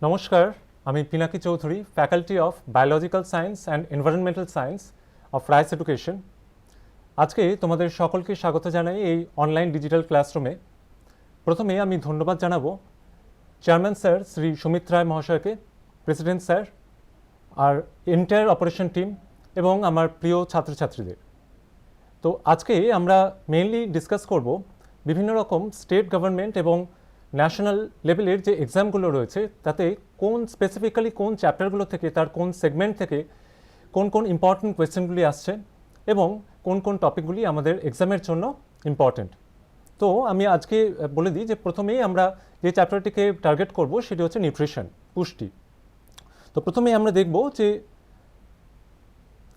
নমস্কার, আমি Pinaki Chowdhury, faculty of biological science and environmental science of rice education. আজকে তোমাদের সকলকে স্বাগত জানাই এই অনলাইন ডিজিটাল ক্লাসরুমে। প্রথমে আমি ধন্যবাদ জানাবো চেয়ারম্যান স্যার শ্রী সুমিত রায় মহাশয়কে, প্রেসিডেন্ট স্যার, আর এন্টায়ার অপারেশন টিম এবং আমার প্রিয় ছাত্রছাত্রীদের। তো আজকে আমরা মেইনলি ডিসকাস করব বিভিন্ন রকম স্টেট গভর্নমেন্ট এবং ন্যাশনাল লেভেলের যে এক্সামগুলো রয়েছে তাতে কোন স্পেসিফিক্যালি কোন চ্যাপ্টারগুলো থেকে, তার কোন সেগমেন্ট থেকে কোন কোন ইম্পর্টেন্ট কোয়েশ্চেনগুলি আসছে এবং কোন কোন টপিকগুলি আমাদের এক্সামের জন্য ইম্পর্টেন্ট। তো আমি আজকে বলে দিই যে প্রথমেই আমরা যে চ্যাপ্টারটিকে টার্গেট করব সেটি হচ্ছে নিউট্রিশন, পুষ্টি। তো প্রথমেই আমরা দেখব যে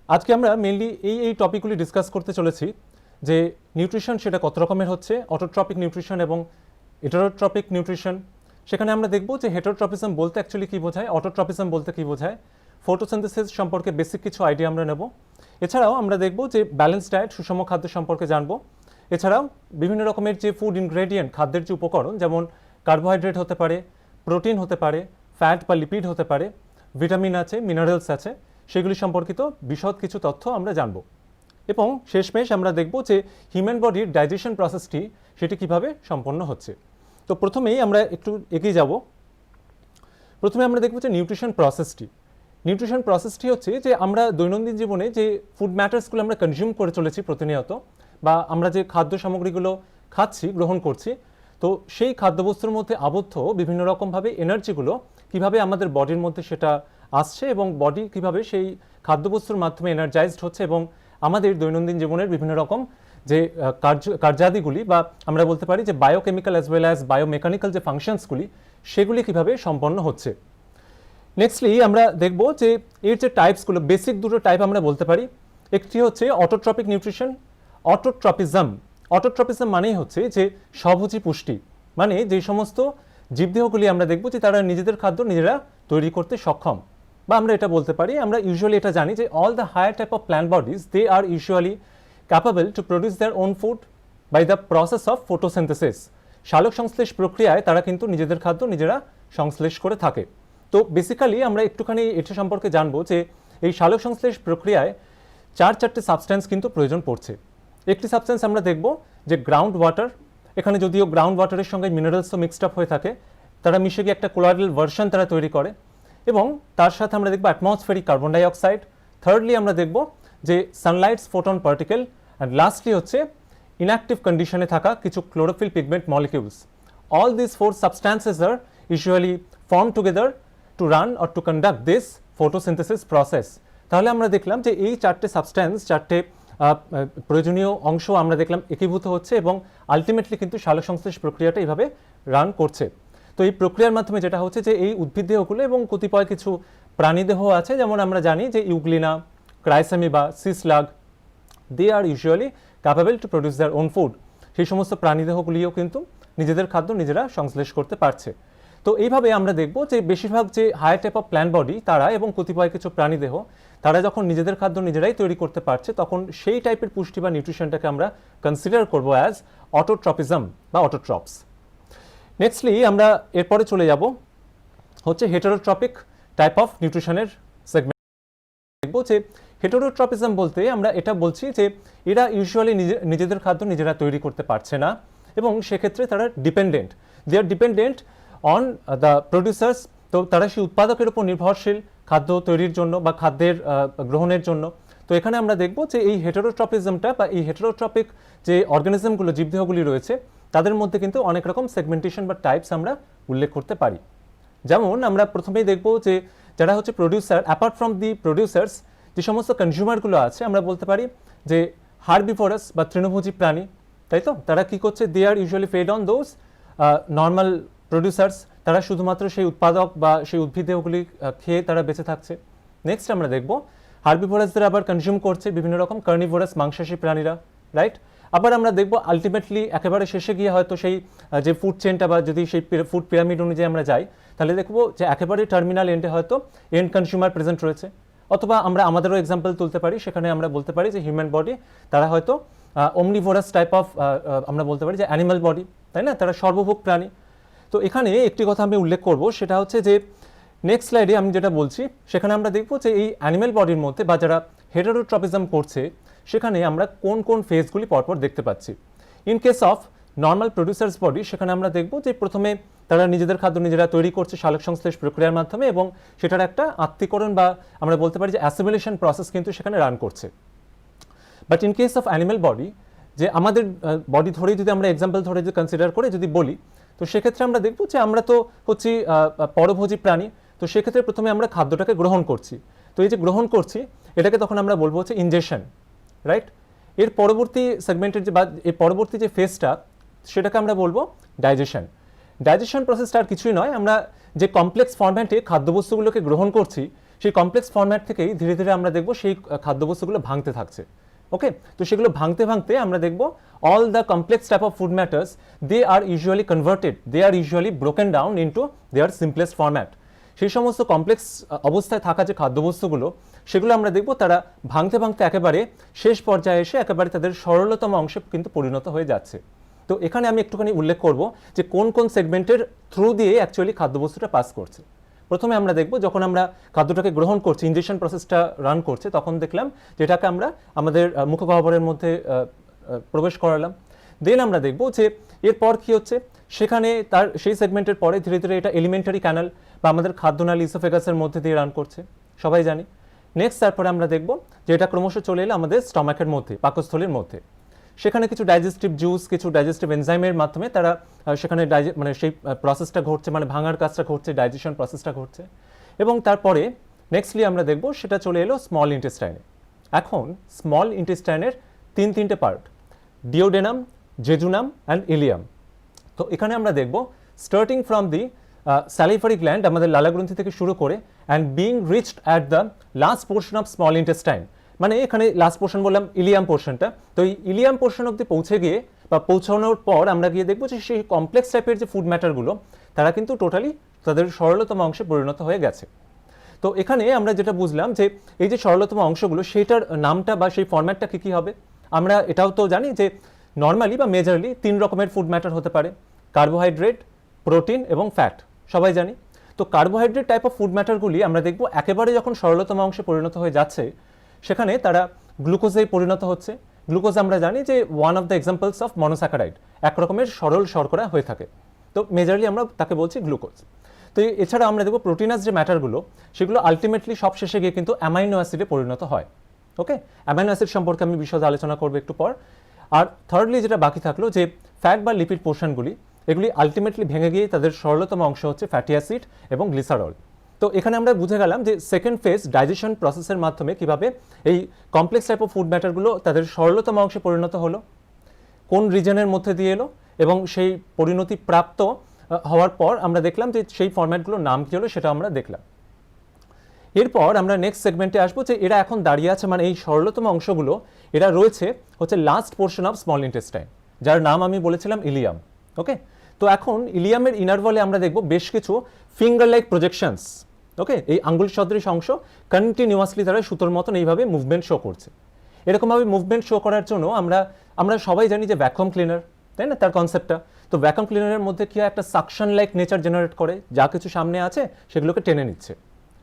আজকে আমরা মেনলি এই টপিকগুলি ডিসকাস করতে চলেছি যে নিউট্রিশন সেটা কত রকমের হচ্ছে, অটোট্রপিক নিউট্রিশন এবং হেটারোট্রপিক নিউট্রিশন। সেখানে আমরা দেখব যে হেটারোট্রপিজম বলতে অ্যাকচুয়ালি কী বোঝায়, অটোট্রপিজম বলতে কী বোঝায়, ফটোসিনথেসিস সম্পর্কে বেসিক কিছু আইডিয়া আমরা নেব। এছাড়াও আমরা দেখব যে ব্যালেন্স ডায়েট, সুষম খাদ্য সম্পর্কে জানব। এছাড়াও বিভিন্ন রকমের যে ফুড ইনগ্রেডিয়েন্ট, খাদ্যের যে উপকরণ, যেমন কার্বোহাইড্রেট হতে পারে, প্রোটিন হতে পারে, ফ্যাট বা লিপিড হতে পারে, ভিটামিন আছে, মিনারেলস আছে, সেগুলি সম্পর্কিত বিশদ কিছু তথ্য আমরা জানব। এবং শেষমেশ আমরা দেখব যে হিউম্যান বডির ডাইজেশন প্রসেসটি সেটি কীভাবে সম্পন্ন হচ্ছে। তো প্রথমেই আমরা একটু এগিয়ে যাব। প্রথমে আমরা দেখব যে নিউট্রিশন প্রসেসটি হচ্ছে যে আমরা দৈনন্দিন জীবনে যে ফুড ম্যাটার্সগুলো আমরা কনজিউম করে চলেছি প্রতিনিয়ত, বা আমরা যে খাদ্য সামগ্রীগুলো খাচ্ছি, গ্রহণ করছি, তো সেই খাদ্যবস্তুর মধ্যে আবদ্ধ বিভিন্ন রকমভাবে এনার্জিগুলো কীভাবে আমাদের বডির মধ্যে সেটা আসছে এবং বডি কীভাবে সেই খাদ্যবস্তুর মাধ্যমে এনার্জাইজড হচ্ছে এবং আমাদের দৈনন্দিন জীবনের বিভিন্ন রকম যে কার্যাদিগুলি, বা আমরা বলতে পারি যে biochemical as well as biomechanical যে ফাংশনসগুলি, সেগুলি কীভাবে সম্পন্ন হচ্ছে। নেক্সটলি আমরা দেখব যে এর যে টাইপসগুলো, বেসিক দুটো টাইপ আমরা বলতে পারি। একটি হচ্ছে অটোট্রপিক নিউট্রিশন, অটোট্রপিজম মানেই হচ্ছে যে স্বভোজী পুষ্টি, মানে যে সমস্ত জীবদেহগুলি আমরা দেখব যে তারা নিজেদের খাদ্য নিজেরা তৈরি করতে সক্ষম। বা আমরা এটা বলতে পারি, আমরা ইউজুয়ালি এটা জানি যে all the higher type of plant bodies they are usually capable to produce their own food by the process of photosynthesis. সালোক সংশ্লেষ প্রক্রিয়ায় তারা কিন্তু নিজেদের খাদ্য নিজেরা সংশ্লেষ করে থাকে। তো বেসিক্যালি আমরা একটুখানি এটা সম্পর্কে জানবো যে এই সালোক সংশ্লেষ প্রক্রিয়ায় চারটে সাবস্ট্যান্স কিন্তু প্রয়োজন পড়ছে। একটি সাবস্ট্যান্স আমরা দেখব যে গ্রাউন্ড ওয়াটার। এখানে যদিও গ্রাউন্ড ওয়াটারের সঙ্গে মিনারেলসও মিক্সড আপ হয়ে থাকে, তারা মিশে গিয়ে একটা কোলয়েডাল ভার্সন তারা তৈরি করে। এবং তার সাথে আমরা দেখব অ্যাটমসফেরিক কার্বন ডাইঅক্সাইড। থার্ডলি আমরা দেখব যে sunlight's photon particle. And lastly হচ্ছে ইনঅ্যাক্টিভ কন্ডিশনে থাকা কিছু chlorophyll pigment molecules. All this four substances are usually form together to run or to conduct this photosynthesis process. তাহলে আমরা দেখলাম যে এই চারটে সাবস্ট্যান্স, চারটে প্রয়োজনীয় অংশ আমরা দেখলাম একীভূত হচ্ছে এবং আলটিমেটলি কিন্তু সালোক সংশ্লেষ প্রক্রিয়াটা এইভাবে রান করছে। তো এই প্রক্রিয়ার মাধ্যমে যেটা হচ্ছে যে এই উদ্ভিদ দেহগুলো এবং কতিপয় কিছু প্রাণীদেহ আছে, যেমন আমরা জানি যে ইউগ্লিনা, ক্রাইসেমিবা, সিসলাগ, they are usually capable to produce their own food. সেই সমস্ত প্রাণীদেহগুলিও কিন্তু নিজেদের খাদ্য নিজেরা সংশ্লেষ করতে পারছে। তো এইভাবে আমরা দেখব যে বেশিরভাগ যে higher type of plant body তারা এবং কতিপয় কিছু প্রাণীদেহ তারা যখন নিজেদের খাদ্য নিজেরাই তৈরি করতে পারছে, তখন সেই টাইপের পুষ্টি বা নিউট্রিশনটাকে আমরা কনসিডার করব অ্যাজ অটোট্রপিজম বা অটোট্রপস। নেক্সটলি আমরা এরপরে চলে যাব হচ্ছে হেটারোট্রপিক টাইপ অফ নিউট্রিশনের সেগমেন্ট। দেখব যে হেটারোট্রপিজম বলতে আমরা এটা বলছি যে এরা ইউজুয়ালি নিজেদের খাদ্য নিজেরা তৈরি করতে পারছে না এবং সেক্ষেত্রে তারা dependent, they are dependent on the producers. তো তারা সেই উৎপাদকের উপর নির্ভরশীল খাদ্য তৈরির জন্য বা খাদ্যের গ্রহণের জন্য। তো এখানে আমরা দেখব যে এই হেটারোট্রপিজমটা বা এই হেটারোট্রপিক যে অর্গানিজমগুলো, জীবদেহগুলি রয়েছে, তাদের মধ্যে কিন্তু অনেক রকম সেগমেন্টেশন বা টাইপস আমরা উল্লেখ করতে পারি। যেমন আমরা প্রথমেই দেখব যে যারা হচ্ছে producer, apart from the producers যে সমস্ত কনজিউমারগুলো আছে, আমরা বলতে পারি যে হার্বিভোরাস বা তৃণভোজী প্রাণী, তাই তো? তারা কি করছে, they are usually fed on those normal producers. তারা শুধুমাত্র সেই উৎপাদক বা সেই উদ্ভিদদেহগুলি খেয়ে তারা বেঁচে থাকছে। নেক্সট আমরা দেখব হার্বিভোরাসদের আবার কনজিউম করছে বিভিন্ন রকম কার্নিভোরাস মাংসাশী প্রাণীরা, রাইট? আবার আমরা দেখব আলটিমেটলি একেবারে শেষে গিয়ে হয়তো সেই যে ফুড চেনটা বা যদি সেই ফুড পিরামিড অনুযায়ী আমরা যাই, তাহলে দেখব যে একেবারে টার্মিনাল এন্ডে হয়তো এন্ড কনজিউমার প্রেজেন্ট রয়েছে। অথবা আমরা আমাদেরও এক্সাম্পল তুলতে পারি, সেখানে আমরা বলতে পারি যে হিউম্যান বডি তারা হয়তো omnivorous টাইপ অফ আমরা বলতে পারি যে অ্যানিমাল বডি, তাই না? তারা সর্বভোগ প্রাণী। তো এখানে একটি কথা আমি উল্লেখ করব, সেটা হচ্ছে যে নেক্সট স্লাইডে আমি যেটা বলছি সেখানে আমরা দেখবো যে এই অ্যানিম্যাল বডির মধ্যে বা যারা হেটারোট্রপিজম করছে সেখানে আমরা কোন কোন ফেজগুলি পরপর দেখতে পাচ্ছি। In case of normal producers body সেখানে আমরা দেখবো যে প্রথমে তারা নিজেদের খাদ্য নিজেরা তৈরি করছে সালোকসংশ্লেষ প্রক্রিয়ার মাধ্যমে এবং সেটার একটা আত্মীকরণ বা আমরা বলতে পারি যে অ্যাসিমিলেশন প্রসেস কিন্তু সেখানে রান করছে। But in case of animal body, যে আমাদের বডি ধরেই যদি আমরা এক্সাম্পল ধরে যদি কনসিডার করে যদি বলি, তো সেক্ষেত্রে আমরা দেখব যে আমরা তো হচ্ছি পরভোজী প্রাণী। তো সেক্ষেত্রে প্রথমে আমরা খাদ্যটাকে গ্রহণ করছি। তো এই যে গ্রহণ করছি এটাকে তখন আমরা বলবো হচ্ছে ইনজেকশন, রাইট। এর পরবর্তী সেগমেন্টের যে বা এর পরবর্তী যে ফেজটা সেটাকে আমরা বলবো ডাইজেশন। ডাইজেশন প্রসেসটা আর কিছুই নয়, আমরা যে কমপ্লেক্স ফরম্যাটে খাদ্যবস্তুগুলোকে গ্রহণ করছি সেই কমপ্লেক্স ফরম্যাট থেকেই ধীরে ধীরে আমরা দেখব সেই খাদ্যবস্তুগুলো ভাঙতে থাকছে। ওকে, তো সেগুলো ভাঙতে ভাঙতে আমরা দেখব all the complex type of food matters they are usually converted, they are usually broken down into their simplest format. সেই সমস্ত কমপ্লেক্স অবস্থায় থাকা যে খাদ্যবস্তুগুলো সেগুলো আমরা দেখব তারা ভাঙতে ভাঙতে একেবারে শেষ পর্যায়ে এসে একেবারে তাদের সরলতম অংশে কিন্তু পরিণত হয়ে যাচ্ছে। তো এখানে আমি একটুখানি উল্লেখ করব যে কোন কোন সেগমেন্টের থ্রু দিয়ে অ্যাকচুয়ালি খাদ্যবস্তুটা পাস করছে। প্রথমে আমরা দেখব যখন আমরা খাদ্যটাকে গ্রহণ করছি, ইনজেকশন প্রসেসটা রান করছে, তখন দেখলাম যেটাকে আমরা আমাদের মুখগহ্বরের মধ্যে প্রবেশ করালাম। দেন আমরা দেখব যে এরপর কি হচ্ছে, সেখানে তার সেই সেগমেন্টের পরে ধীরে ধীরে এটা এলিমেন্টারি ক্যানাল বা আমাদের খাদ্যনালী ইসোফেগাসের মধ্যে দিয়ে রান করছে, সবাই জানি। নেক্সট তারপরে আমরা দেখব যে এটা ক্রমশ চলে এলো আমাদের স্টমাকের মধ্যে, পাকস্থলীর মধ্যে। সেখানে কিছু ডাইজেস্টিভ জুস, কিছু ডাইজেস্টিভ এনজাইমের মাধ্যমে তারা সেখানে মানে সেই প্রসেসটা ঘটছে, মানে ভাঙার কাজটা ঘটছে, ডাইজেশন প্রসেসটা ঘটছে। এবং তারপরে নেক্সটলি আমরা দেখব সেটা চলে এলো স্মল ইন্টেস্টাইনে। এখন স্মল ইন্টেস্টাইনের তিনটে part, duodenum, jejunum and Ilium. তো এখানে আমরা দেখব starting from the salivary gland, আমাদের লালাগ্রন্থি থেকে শুরু করে, and being reached at the last portion of small intestine, মানে এখানে লাস্ট পোর্শন বললাম ইলিয়াম পোর্শনটা। তো এই ইলিয়াম পোর্শন অব্দি পৌঁছে গিয়ে বা পৌঁছানোর পর আমরা গিয়ে দেখবো যে সেই কমপ্লেক্স টাইপের যে ফুড ম্যাটারগুলো তারা কিন্তু টোটালি তাদের সরলতম অংশে পরিণত হয়ে গেছে। তো এখানে আমরা যেটা বুঝলাম যে এই যে সরলতম অংশগুলো সেটার নামটা বা সেই ফরম্যাটটা কী হবে। আমরা এটাও তো জানি যে নর্মালি বা মেজরলি 3 রকমের ফুড ম্যাটার হতে পারে, কার্বোহাইড্রেট, প্রোটিন এবং ফ্যাট, সবাই জানি। তো কার্বোহাইড্রেট টাইপ অফ ফুড ম্যাটারগুলি আমরা দেখব একেবারে যখন সরলতম অংশে পরিণত হয়ে যাচ্ছে সেখানে তারা গ্লুকোজে পরিণত হচ্ছে। গ্লুকোজ আমরা জানি যে one of the examples of monosaccharide, এক রকমের সরল শর্করা হয়ে থাকে। তো মেজরলি আমরা তাকে বলছি গ্লুকোজ। তো এছাড়া আমরা দেখব প্রোটিনাস যে ম্যাটারগুলো সেগুলো আলটিমেটলি সব শেষে গিয়ে কিন্তু অ্যামাইনো অ্যাসিডে পরিণত হয়। ওকে, অ্যামাইনো অ্যাসিড সম্পর্কে আমি বিশদে আলোচনা করবো একটু পর। আর থার্ডলি যেটা বাকি থাকলো যে ফ্যাট বা লিপিড পোর্শনগুলি, এগুলি আলটিমেটলি ভেঙে গিয়ে তাদের সরলতম অংশ হচ্ছে ফ্যাটি অ্যাসিড এবং গ্লিসারল। তো এখানে আমরা বুঝে গেলাম যে সেকেন্ড ফেজ ডাইজেশন প্রসেসের মাধ্যমে কিভাবে এই কমপ্লেক্স টাইপ অফ ফুড ম্যাটারগুলো তাদের সরলতম অংশে পরিণত হলো, কোন রিজনের মধ্যে দিয়ে এলো, এবং সেই পরিণতি প্রাপ্ত হওয়ার পর আমরা দেখলাম যে সেই ফরম্যাটগুলোর নাম কী হলো সেটা আমরা দেখলাম। এরপর আমরা নেক্সট সেগমেন্টে আসবো যে এরা এখন দাঁড়িয়ে আছে, মানে এই সরলতম অংশগুলো এরা রয়েছে হচ্ছে last portion of small intestine, যার নাম আমি বলেছিলাম ইলিয়াম। ওকে, তো এখন ইলিয়ামের ইনার ওয়ালে আমরা দেখব বেশ কিছু ফিঙ্গার লাইক প্রজেকশনস। ওকে, এই আঙ্গুল সদৃশ অংশ কন্টিনিউয়াসলি তারা সুতোর মতন এইভাবে মুভমেন্ট শো করছে। এরকমভাবে মুভমেন্ট শো করার জন্য আমরা সবাই জানি যে ভ্যাকুয়াম ক্লিনার, তাই না, তার কনসেপ্টটা। তো ভ্যাকুয়াম ক্লিনারের মধ্যে কি হয়, একটা সাকশন লাইক নেচার জেনারেট করে, যা কিছু সামনে আছে সেগুলোকে টেনে নিচ্ছে।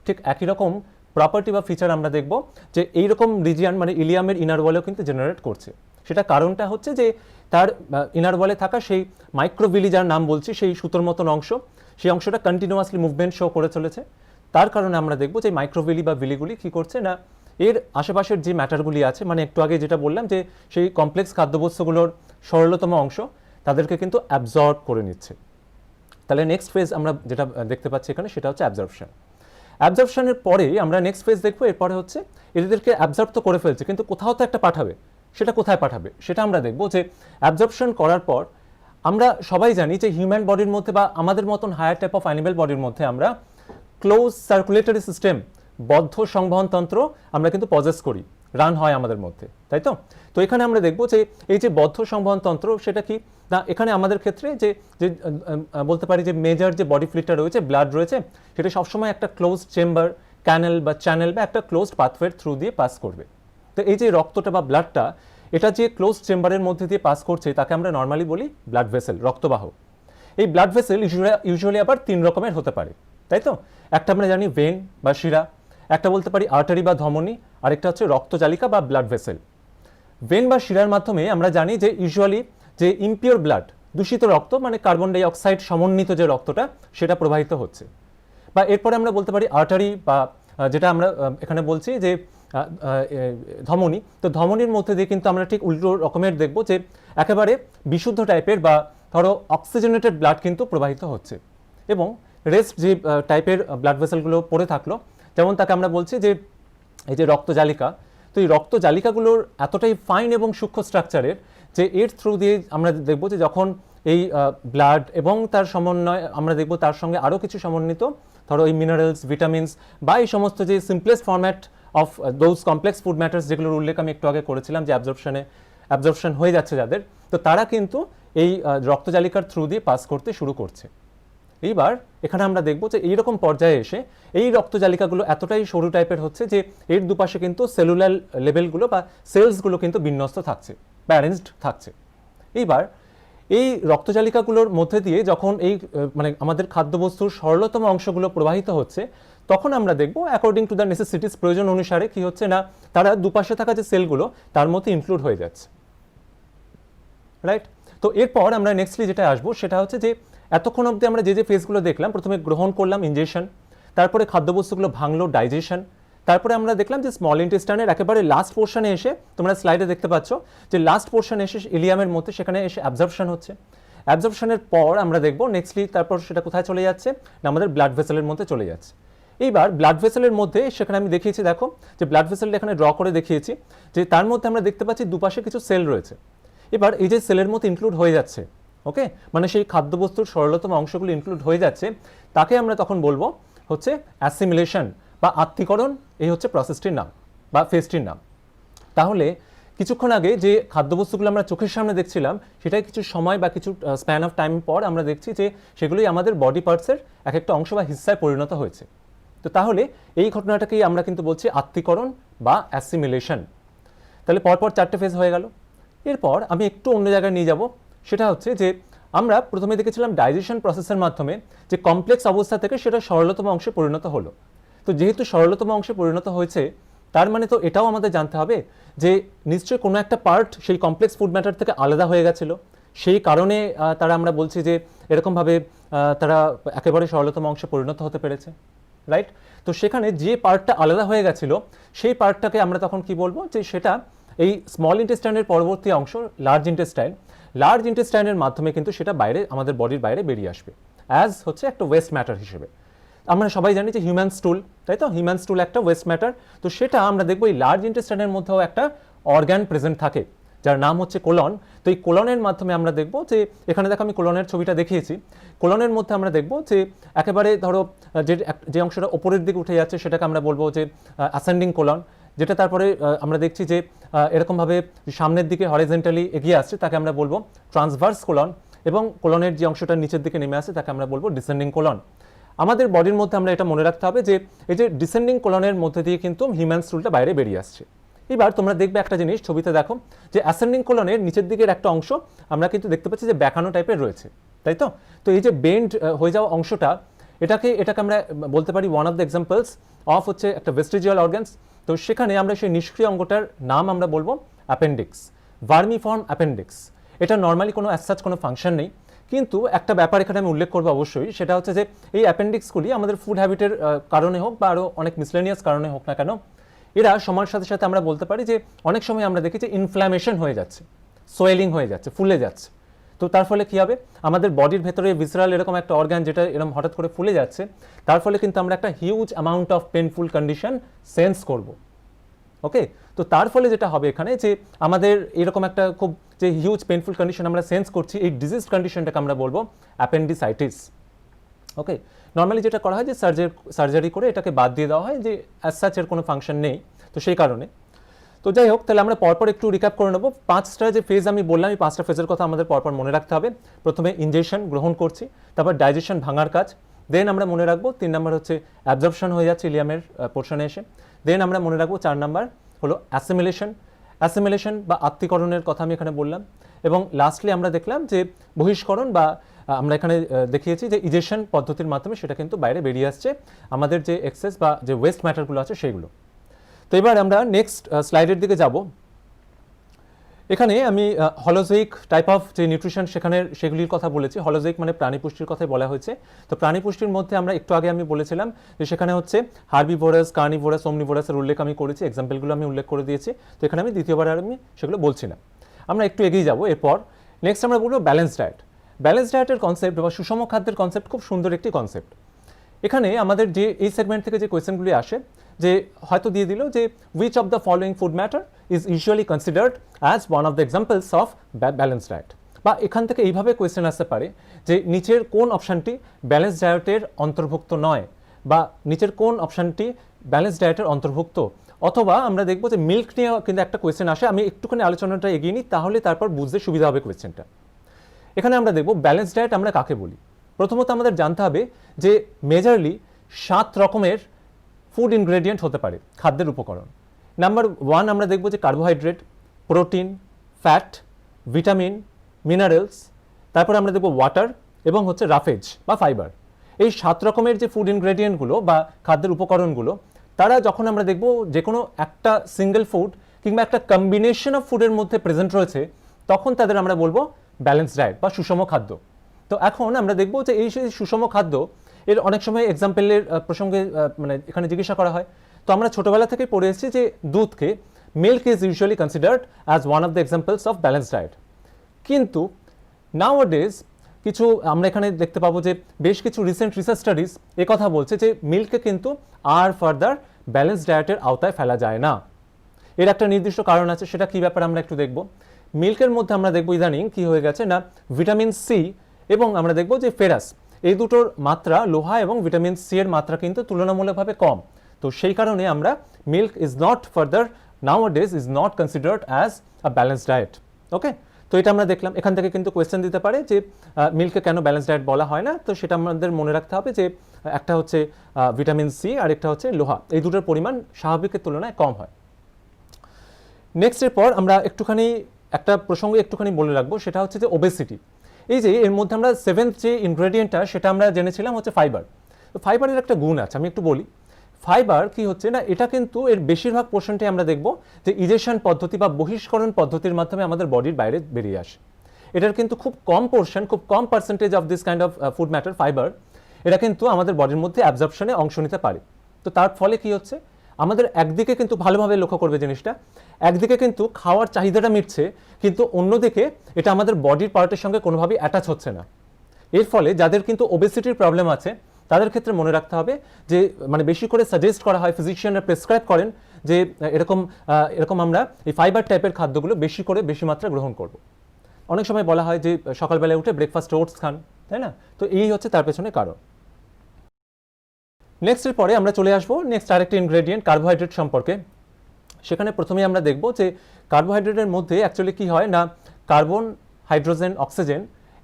ঠিক একই রকম প্রপার্টি বা ফিচার আমরা দেখব যে এইরকম রিজিয়ান মানে ইলিয়ামের ইনার ওয়ালেও কিন্তু জেনারেট করছে। সেটা কারণটা হচ্ছে যে তার ইনার ওয়ালে থাকা সেই মাইক্রোভিলি, যার নাম বলছি, সেই সুতোর মতন অংশ, সেই অংশটা কন্টিনিউয়াসলি মুভমেন্ট শো করে চলেছে। তার কারণে আমরা দেখব যে মাইক্রোভিলি বা ভিলিগুলি কী করছে না, এর আশেপাশের যে ম্যাটারগুলি আছে, মানে একটু আগে যেটা বললাম যে সেই কমপ্লেক্স খাদ্যবস্তুগুলোর সরলতম অংশ তাদেরকে কিন্তু অ্যাবজর্ব করে নিচ্ছে। তাহলে নেক্সট ফেজ আমরা যেটা দেখতে পাচ্ছি এখানে সেটা হচ্ছে অ্যাবজর্পশন। অ্যাবজর্পশনের পরে আমরা নেক্সট ফেজ দেখবো, এরপরে হচ্ছে এদেরকে অ্যাবজর্ব তো করে ফেলছে কিন্তু কোথাও তো একটা পাঠাবে, সেটা কোথায় পাঠাবে সেটা আমরা দেখব। যে অ্যাবজর্পশন করার পর আমরা সবাই জানি যে হিউম্যান বডির মধ্যে বা আমাদের মতন হায়ার টাইপ অফ অ্যানিমেল বডির মধ্যে আমরা ক্লোজ সার্কুলেটরি সিস্টেম, বদ্ধ সংবহনতন্ত্র আমরা কিন্তু পজেস করি, রান হয় আমাদের মধ্যে, তাই তো। তো এখানে আমরা দেখব যে এই যে বদ্ধ সংবহনতন্ত্র সেটা কি না, এখানে আমাদের ক্ষেত্রে যে বলতে পারি যে মেজর যে বডি ফ্লুইডটা রয়েছে, ব্লাড রয়েছে, সেটা সবসময় একটা ক্লোজড চেম্বার, ক্যানেল বা চ্যানেল বা একটা ক্লোজড পাথওয়ের থ্রু দিয়ে পাস করবে। তো এই যে রক্তটা বা ব্লাডটা, এটা যে ক্লোজ চেম্বারের মধ্যে দিয়ে পাস করছে তাকে আমরা নর্মালি বলি ব্লাড ভেসেল, রক্তবাহ। এই ব্লাড ভেসেল ইউজুয়ালি আবার 3 রকমের হতে পারে, তাই তো? একটা আমরা জানি ভেন বা শিরা, একটা বলতে পারি আর্টারি বা ধমনী, আরেকটা হচ্ছে রক্তজালিকা বা ব্লাড ভেসেল। ভেন বা শিরার মাধ্যমে আমরা জানি যে ইউজুয়ালি যে ইমপিওর ব্লাড, দূষিত রক্ত মানে কার্বন ডাই অক্সাইড সমন্বিত যে রক্তটা সেটা প্রবাহিত হচ্ছে। বা এরপরে আমরা বলতে পারি আর্টারি বা যেটা আমরা এখানে বলছি যে ধমনী। তো ধমনীর মধ্যে দিয়ে কিন্তু আমরা ঠিক উল্টো রকমের দেখব যে একেবারে বিশুদ্ধ টাইপের বা ধরো অক্সিজেনেটেড ব্লাড কিন্তু প্রবাহিত হচ্ছে, এবং রেস্ট যে টাইপের ব্লাড ভেসেলগুলো পড়ে থাকলো, যেমন তাকে আমরা বলছি যে এই যে রক্তজালিকা। তো এই রক্তজালিকাগুলোর এতটাই ফাইন এবং সূক্ষ্ম স্ট্রাকচারের যে এর থ্রু দিয়ে আমরা দেখব যে যখন এই ব্লাড এবং তার সমন্বয় আমরা দেখব তার সঙ্গে আরও কিছু সমন্বিত ধরো এই মিনারেলস, ভিটামিনস বা এই সমস্ত যে simplest format of those complex food matters যেগুলোর উল্লেখ আমি একটু আগে করেছিলাম যে অ্যাবজর্পশন হয়ে যাচ্ছে যাদের, তো তারা কিন্তু এই রক্তজালিকার থ্রু দিয়ে পাস করতে শুরু করছে। এইবার এখানে আমরা দেখব যে এইরকম পর্যায়ে এসে এই রক্তজালিকাগুলো এতটাই সরু টাইপের হচ্ছে যে এর দুপাশে কিন্তু সেলুলার লেভেলগুলো বা সেলসগুলো কিন্তু বিন্যস্ত থাকছে বা অ্যারেঞ্জড থাকছে। এইবার এই রক্তজালিকাগুলোর মধ্যে দিয়ে যখন এই মানে আমাদের খাদ্যবস্তুর সরলতম অংশগুলো প্রবাহিত হচ্ছে, তখন আমরা দেখব অ্যাকর্ডিং টু দ্য নেসেসিটিস, প্রয়োজন অনুসারে কি হচ্ছে না তারা দুপাশে থাকা যে সেলগুলো তার মধ্যে ইনক্লুড হয়ে যাচ্ছে, রাইট? তো এরপর আমরা নেক্সটলি যেটা আসবো সেটা হচ্ছে যে এতক্ষণ অবধি আমরা যে ফেজগুলো দেখলাম, প্রথমে গ্রহণ করলাম ইনজেকশন, তারপরে খাদ্যবস্তুগুলো ভাঙলো ডাইজেশন, তারপরে আমরা দেখলাম যে স্মল ইন্টেস্টাইনের একেবারে লাস্ট পোর্শনে এসে তোমরা স্লাইডে দেখতে পাচ্ছ যে লাস্ট পোর্শনে এসে ইলিয়ামের মধ্যে সেখানে এসে অ্যাবজর্পশন হচ্ছে। অ্যাবজর্পশনের পর আমরা দেখব নেক্সটলি তারপর সেটা কোথায় চলে যাচ্ছে না আমাদের ব্লাড ভেসেলের মধ্যে চলে যাচ্ছে। এইবার ব্লাড ভেসেলের মধ্যে সেখানে আমি দেখিয়েছি, দেখো যে ব্লাড ভেসেলটা এখানে ড্র করে দেখিয়েছি যে তার মধ্যে আমরা দেখতে পাচ্ছি দুপাশে কিছু সেল রয়েছে। এবার এই যে সেলের মধ্যে ইনক্লুড হয়ে যাচ্ছে, ওকে, মানে সেই খাদ্যবস্তুর সরলতম অংশগুলো ইনক্লুড হয়ে যাচ্ছে, তাকে আমরা তখন বলবো হচ্ছে অ্যাসিমিলেশন বা আত্তীকরণ। এই হচ্ছে প্রসেসটির নাম বা ফেজটির নাম। তাহলে কিছুক্ষণ আগে যে খাদ্যবস্তুগুলো আমরা চোখের সামনে দেখছিলাম সেটাই কিছু সময় বা কিছু স্প্যান অফ টাইম পর আমরা দেখছি যে সেগুলোই আমাদের বডি পার্টসের এক একটা অংশ বা হিস্সায় পরিণত হয়েছে। তো তাহলে এই ঘটনাটাকেই আমরা কিন্তু বলছি আত্তীকরণ বা অ্যাসিমিলেশন। তাহলে পরপর চারটে ফেজ হয়ে গেল। এরপর আমি একটু অন্য জায়গায় নিয়ে যাব, সেটা হচ্ছে যে আমরা প্রথমে দেখেছিলাম ডাইজেশন প্রসেসের মাধ্যমে যে কমপ্লেক্স অবস্থা থেকে সেটা সরলতম অংশে পরিণত হলো। তো যেহেতু সরলতম অংশে পরিণত হয়েছে, তার মানে তো এটাও আমাদের জানতে হবে যে নিশ্চয়ই কোনো একটা পার্ট সেই কমপ্লেক্স ফুড ম্যাটার থেকে আলাদা হয়ে গেছিলো, সেই কারণে তারা আমরা বলছি যে এরকমভাবে তারা একেবারে সরলতম অংশে পরিণত হতে পেরেছে, রাইট? তো সেখানে যে পার্টটা আলাদা হয়ে গেছিলো সেই পার্টটাকে আমরা তখন কি বলবো যে সেটা এই স্মল ইন্টেস্টাইনের পরবর্তী অংশ লার্জ ইন্টেস্টাইনের মাধ্যমে কিন্তু সেটা বাইরে আমাদের বডির বাইরে বেরিয়ে আসবে অ্যাজ হচ্ছে একটা ওয়েস্ট ম্যাটার হিসেবে। আমরা সবাই জানি যে হিউম্যান স্টুল, তাই তো? হিউম্যান স্টুল একটা ওয়েস্ট ম্যাটার। তো সেটা আমরা দেখবো এই লার্জ ইন্টেস্টাইনের মধ্যেও একটা অর্গান প্রেজেন্ট থাকে যার নাম হচ্ছে কোলন। তো এই কোলনের মাধ্যমে আমরা দেখবো যে এখানে দেখো আমি কোলনের ছবিটা দেখিয়েছি। কোলনের মধ্যে আমরা দেখবো যে একেবারে ধরো যে অংশটা ওপরের দিকে উঠে যাচ্ছে সেটাকে আমরা বলবো যে অ্যাসেন্ডিং কোলন, যেটা তারপরে আমরা দেখছি যে এরকমভাবে সামনের দিকে হরিজন্টালি এগিয়ে আসছে তাকে আমরা বলবো ট্রান্সভার্স কোলন, এবং কোলনের যে অংশটা নিচের দিকে নেমে আসে তাকে আমরা বলবো ডিসেন্ডিং কোলন। আমাদের বডির মধ্যে আমরা এটা মনে রাখতে হবে যে এই যে ডিসেন্ডিং কোলনের মধ্যে দিয়ে কিন্তু হিউম্যান স্টুলটা বাইরে বেরিয়ে আসছে। এবার তোমরা দেখবে একটা জিনিস ছবিতে দেখো যে অ্যাসেন্ডিং কোলনের নিচের দিকের একটা অংশ আমরা কিন্তু দেখতে পাচ্ছি যে বেঁকানো টাইপের রয়েছে, তাই তো? তো এই যে বেন্ড হয়ে যাওয়া অংশটা এটাকে আমরা বলতে পারি one of the examples of হচ্ছে একটা ভেস্টিজিয়াল অর্গানস। তো সেখানে আমরা সেই নিষ্ক্রিয় অঙ্গটার নাম আমরা বলবো অ্যাপেন্ডিক্স, ভার্মিফর্ম অ্যাপেন্ডিক্স। এটা নর্মালি কোনো অ্যাজ সাচ কোনো ফাংশন নেই, কিন্তু একটা ব্যাপার এখানে আমি উল্লেখ করবো অবশ্যই, সেটা হচ্ছে যে এই অ্যাপেন্ডিক্সগুলি আমাদের ফুড হ্যাবিটের কারণে হোক বা আরও অনেক মিসলেনিয়াস কারণে হোক না কেন, এরা সময়ের সাথে সাথে আমরা বলতে পারি যে অনেক সময় আমরা দেখি যে ইনফ্ল্যামেশন হয়ে যাচ্ছে, সোয়েলিং হয়ে যাচ্ছে, ফুলে যাচ্ছে। তো তার ফলে কী হবে, আমাদের বডির ভেতরে ভিসরাল এরকম একটা অর্গান যেটা এরকম হঠাৎ করে ফুলে যাচ্ছে, তার ফলে কিন্তু আমরা একটা huge amount of painful condition sense করব। ওকে, তো তার ফলে যেটা হবে এখানে যে আমাদের এরকম একটা খুব যে হিউজ পেনফুল কন্ডিশন আমরা সেন্স করছি, এই ডিজিজ কন্ডিশনটাকে আমরা বলবো অ্যাপেন্ডিসাইটিস। ওকে, নর্মালি যেটা করা হয় যে সার্জারি করে এটাকে বাদ দিয়ে দেওয়া হয়, যে অ্যাজ সাচ এর কোনো ফাংশন নেই, তো সেই কারণে। তো যাই হোক, তাহলে আমরা পরপর একটু রিক্যাপ করে নেবো। 5টা যে ফেজ আমি বললাম, এই 5টা ফেজের কথা আমাদের পরপর মনে রাখতে হবে। প্রথমে ইনজেকশন গ্রহণ করছি, তারপর ডাইজেশন ভাঙার কাজ, দেন আমরা মনে রাখবো 3 নম্বর হচ্ছে অ্যাবজর্পশন হয়ে যাচ্ছে ইলিয়ামের পোর্শনে এসে, দেন আমরা মনে রাখবো 4 নম্বর হলো অ্যাসিমিলেশন বা আত্তীকরণের কথা আমি এখানে বললাম, এবং লাস্টলি আমরা দেখলাম যে বহিষ্করণ বা আমরা এখানে দেখিয়েছি যে ইজেশন পদ্ধতির মাধ্যমে সেটা কিন্তু বাইরে বেরিয়ে আসছে আমাদের যে এক্সেস বা যে ওয়েস্ট ম্যাটারগুলো আছে সেইগুলো। তো এবার আমরা নেক্সট স্লাইডের দিকে যাব। এখানে আমি হলোজোইক টাইপ অফ যে নিউট্রিশন সেগুলির কথা বলেছি। হলোজোইক মানে প্রাণী পুষ্টির কথাই বলা হয়েছে। তো প্রাণী পুষ্টির মধ্যে আমরা একটু আগে আমি বলেছিলাম যে সেখানে হচ্ছে হার্বিভোরাস, কার্নিভোরাস, ওমনিভোরাসের উল্লেখ আমি করেছি, এক্সাম্পলগুলো আমি উল্লেখ করে দিয়েছি। তো এখানে আমি দ্বিতীয়বার আর আমি সেগুলো বলছি না। আমরা একটু এগিয়ে যাব। এরপর নেক্সট আমরা বলবো ব্যালেন্স ডায়েট। ব্যালেন্স ডায়েটের কনসেপ্ট বা সুষম খাদ্যের কনসেপ্ট খুব সুন্দর একটি কনসেপ্ট। এখানে আমাদের যে এই সেগমেন্ট থেকে যে কোয়েশ্চেনগুলি আসে, যে হয়তো দিয়ে দিল যে which of the following food matter is usually considered as one of the examples of balanced diet, বা এখান থেকে এইভাবে কোয়েশ্চেন আসতে পারে যে নিচের কোন অপশানটি ব্যালেন্স ডায়েটের অন্তর্ভুক্ত নয়, বা নিচের কোন অপশানটি ব্যালেন্স ডায়েটের অন্তর্ভুক্ত। অথবা আমরা দেখব যে মিল্ক নিয়ে কিন্তু একটা কোয়েশ্চেন আসে। আমি একটুখানি আলোচনাটা এগিয়ে নিই, তাহলে তারপর বুঝতে সুবিধা হবে কোয়েশ্চেনটা। এখানে আমরা দেখব ব্যালেন্স ডায়েট আমরা কাকে বলি। প্রথমত আমাদের জানতে হবে যে মেজারলি 7 রকমের ফুড ইনগ্রেডিয়েন্ট হতে পারে, খাদ্যের উপকরণ। নাম্বার 1 আমরা দেখব যে carbohydrate, protein, fat, vitamin, minerals, তারপরে আমরা দেখব ওয়াটার এবং হচ্ছে রাফেজ বা ফাইবার। এই 7 রকমের যে ফুড ইনগ্রেডিয়েন্টগুলো বা খাদ্যের উপকরণগুলো, তারা যখন আমরা দেখব যে কোনো একটা সিঙ্গেল ফুড কিংবা একটা কম্বিনেশন অফ ফুডের মধ্যে প্রেজেন্ট রয়েছে, তখন তাদের আমরা বলবো ব্যালেন্স ডায়েট বা সুষম খাদ্য। তো এখন আমরা দেখব যে এই সুষম খাদ্য এর অনেক সময় এক্সাম্পলের প্রসঙ্গে মানে এখানে জিজ্ঞাসা করা হয়। তো আমরা ছোটবেলা থেকে পড়ে এসেছি যে দুধকে, milk is usually considered as one of the examples of balance diet. কিন্তু নাওয়াডেজ কিছু আমরা এখানে দেখতে পাবো যে বেশ কিছু রিসেন্ট রিসার্চ স্টাডিজ কথা বলছে যে মিল্ককে কিন্তু আর ফার্দার ব্যালেন্স ডায়েটের আওতায় ফেলা যায় না। এর একটা নির্দিষ্ট কারণ আছে, সেটা কি ব্যাপার আমরা একটু দেখব। মিল্কের মধ্যে আমরা দেখব ইদানিং কি হয়ে গেছে না, ভিটামিন সি এবং আমরা দেখব যে ফেরাস, এই দুটোর মাত্রা, লোহা এবং ভিটামিন সি এর মাত্রা কিন্তু তুলনামূলকভাবে কম। তো সেই কারণে আমরা milk is not further nowadays is not considered as a balance diet. Okay, তো এটা আমরা দেখলাম। এখান থেকে কিন্তু কোয়েশ্চেন দিতে পারে যে মিল্ককে কেন ব্যালেন্স ডায়েট বলা হয় না। তো সেটা আমাদের মনে রাখতে হবে যে একটা হচ্ছে ভিটামিন সি আর একটা হচ্ছে লোহা, এই দুটোর পরিমাণ স্বাভাবিকের তুলনায় কম হয়। নেক্সটের পর আমরা একটুখানি একটা প্রসঙ্গ একটুখানি বলে রাখবো, সেটা হচ্ছে যে ওবেসিটি। এই যে এর মধ্যে আমরা 7th যে ইনগ্রেডিয়েন্টটা সেটা আমরা জেনেছিলাম হচ্ছে ফাইবার। তো ফাইবারের একটা গুণ আছে, আমি একটু বলি। ফাইবার কি হচ্ছে না, এটা কিন্তু এর বেশিরভাগ পোর্শনটাই আমরা দেখব যে ইজেশন পদ্ধতি বা বহিষ্করণ পদ্ধতির মাধ্যমে আমাদের বডির বাইরে বেরিয়ে আসে। এটার কিন্তু খুব কম পোর্শন, খুব কম percentage of this kind of food matter fibre, এটা কিন্তু আমাদের বডির মধ্যে অ্যাবজর্পশনে অংশ নিতে পারে। তো তার ফলে কি হচ্ছে, আমাদের একদিকে কিন্তু ভালোভাবে লক্ষ্য করবে জিনিসটা, একদিকে কিন্তু খাওয়ার চাহিদাটা মিটছে, কিন্তু অন্যদিকে এটা আমাদের বডির পার্টের সঙ্গে কোনোভাবেই অ্যাটাচ হচ্ছে না। এর ফলে যাদের কিন্তু ওবেসিটির প্রবলেম আছে তাদের ক্ষেত্রে মনে রাখতে হবে যে মানে বেশি করে সাজেস্ট করা হয়, ফিজিশিয়ানরা প্রেসক্রাইব করেন যে এরকম আমরা এই ফাইবার টাইপের খাদ্যগুলো বেশি করে বেশি মাত্রা গ্রহণ করব। অনেক সময় বলা হয় যে সকালবেলায় উঠে ব্রেকফাস্ট ওটস খান, তাই না? তো এই হচ্ছে তার পেছনে কারণ। নেক্সটের পরে আমরা চলে আসবো নেক্সট আরেকটি ইনগ্রেডিয়েন্ট কার্বোহাইড্রেট সম্পর্কে। সেখানে প্রথমেই আমরা দেখব যে কার্বোহাইড্রেটের মধ্যে অ্যাকচুয়ালি কি হয় না, কার্বন, হাইড্রোজেন, অক্সিজেন,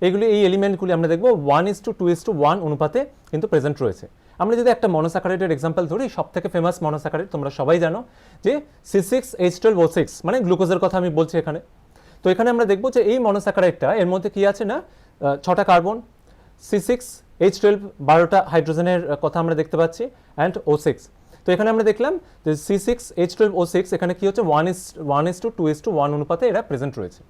এগুলি এই এলিমেন্টগুলি আমরা দেখব 1:2:1 অনুপাতে কিন্তু প্রেজেন্ট রয়েছে। আমরা যদি একটা মনোস্যাকারাইডের এক্সাম্পল ধরি, সব থেকে ফেমাস মনোস্যাকারাইড তোমরা সবাই জানো যে C6H12O6, মানে গ্লুকোজের কথা আমি বলছি এখানে। তো এখানে আমরা দেখব যে এই মনোস্যাকারাইডটা এর মধ্যে কি আছে না, 6টা কার্বন, C6H12, 12টা হাইড্রোজেনের কথা আমরা দেখতে পাচ্ছি, অ্যান্ড O6। তো এখানে আমরা দেখলাম যে C6H12O6 এখানে কি হচ্ছে 1:2:1 অনুপাতে এরা প্রেজেন্ট রয়েছে।